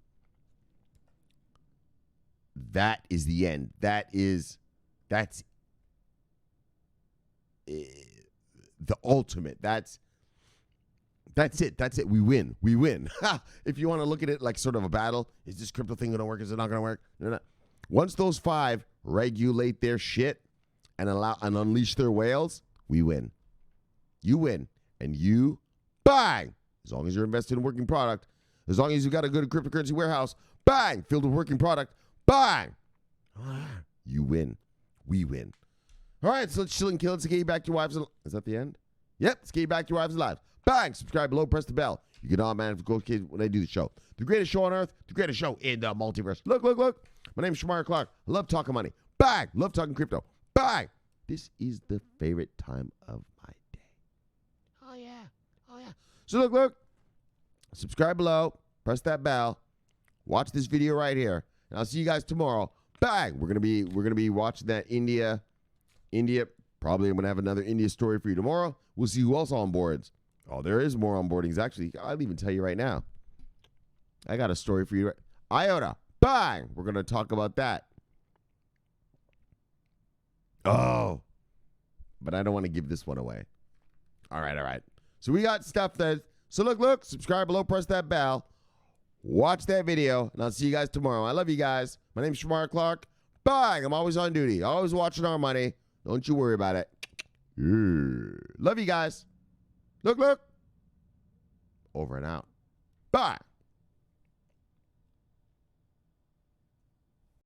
Speaker 1: that is the end. That's the ultimate. That's it. We win. If you want to look at it like sort of a battle, is this crypto thing going to work? Is it not going to work? No. Once those 5 regulate their shit and unleash their whales, we win. You win. And you, bang! As long as you're invested in working product, as long as you've got a good cryptocurrency warehouse, bang! Filled with working product, bang! You win. We win. All right, so let's chill and kill. Let's get you back to your wives. Is that the end? Yep, let's get you back to your wives alive. Bang! Subscribe below, press the bell. You get all man for Ghost Kids when I do the show. The greatest show on earth, the greatest show in the multiverse. Look. My name is Shomari Clarke. I love talking money. Bang! Love talking crypto. Bang! This is the favorite time of my So look, subscribe below, press that bell, watch this video right here, and I'll see you guys tomorrow. Bang! We're gonna be watching that India. Probably I'm gonna have another India story for you tomorrow. We'll see who else onboards. Oh, there is more onboardings actually. I'll even tell you right now. I got a story for you. IOTA. Bang! We're gonna talk about that. Oh, but I don't want to give this one away. All right. So we got stuff that. So look, subscribe below, press that bell, watch that video, and I'll see you guys tomorrow. I love you guys. My name's Shomari Clarke. Bang! I'm always on duty. Always watching our money. Don't you worry about it. Yeah. Love you guys. Look. Over and out. Bye.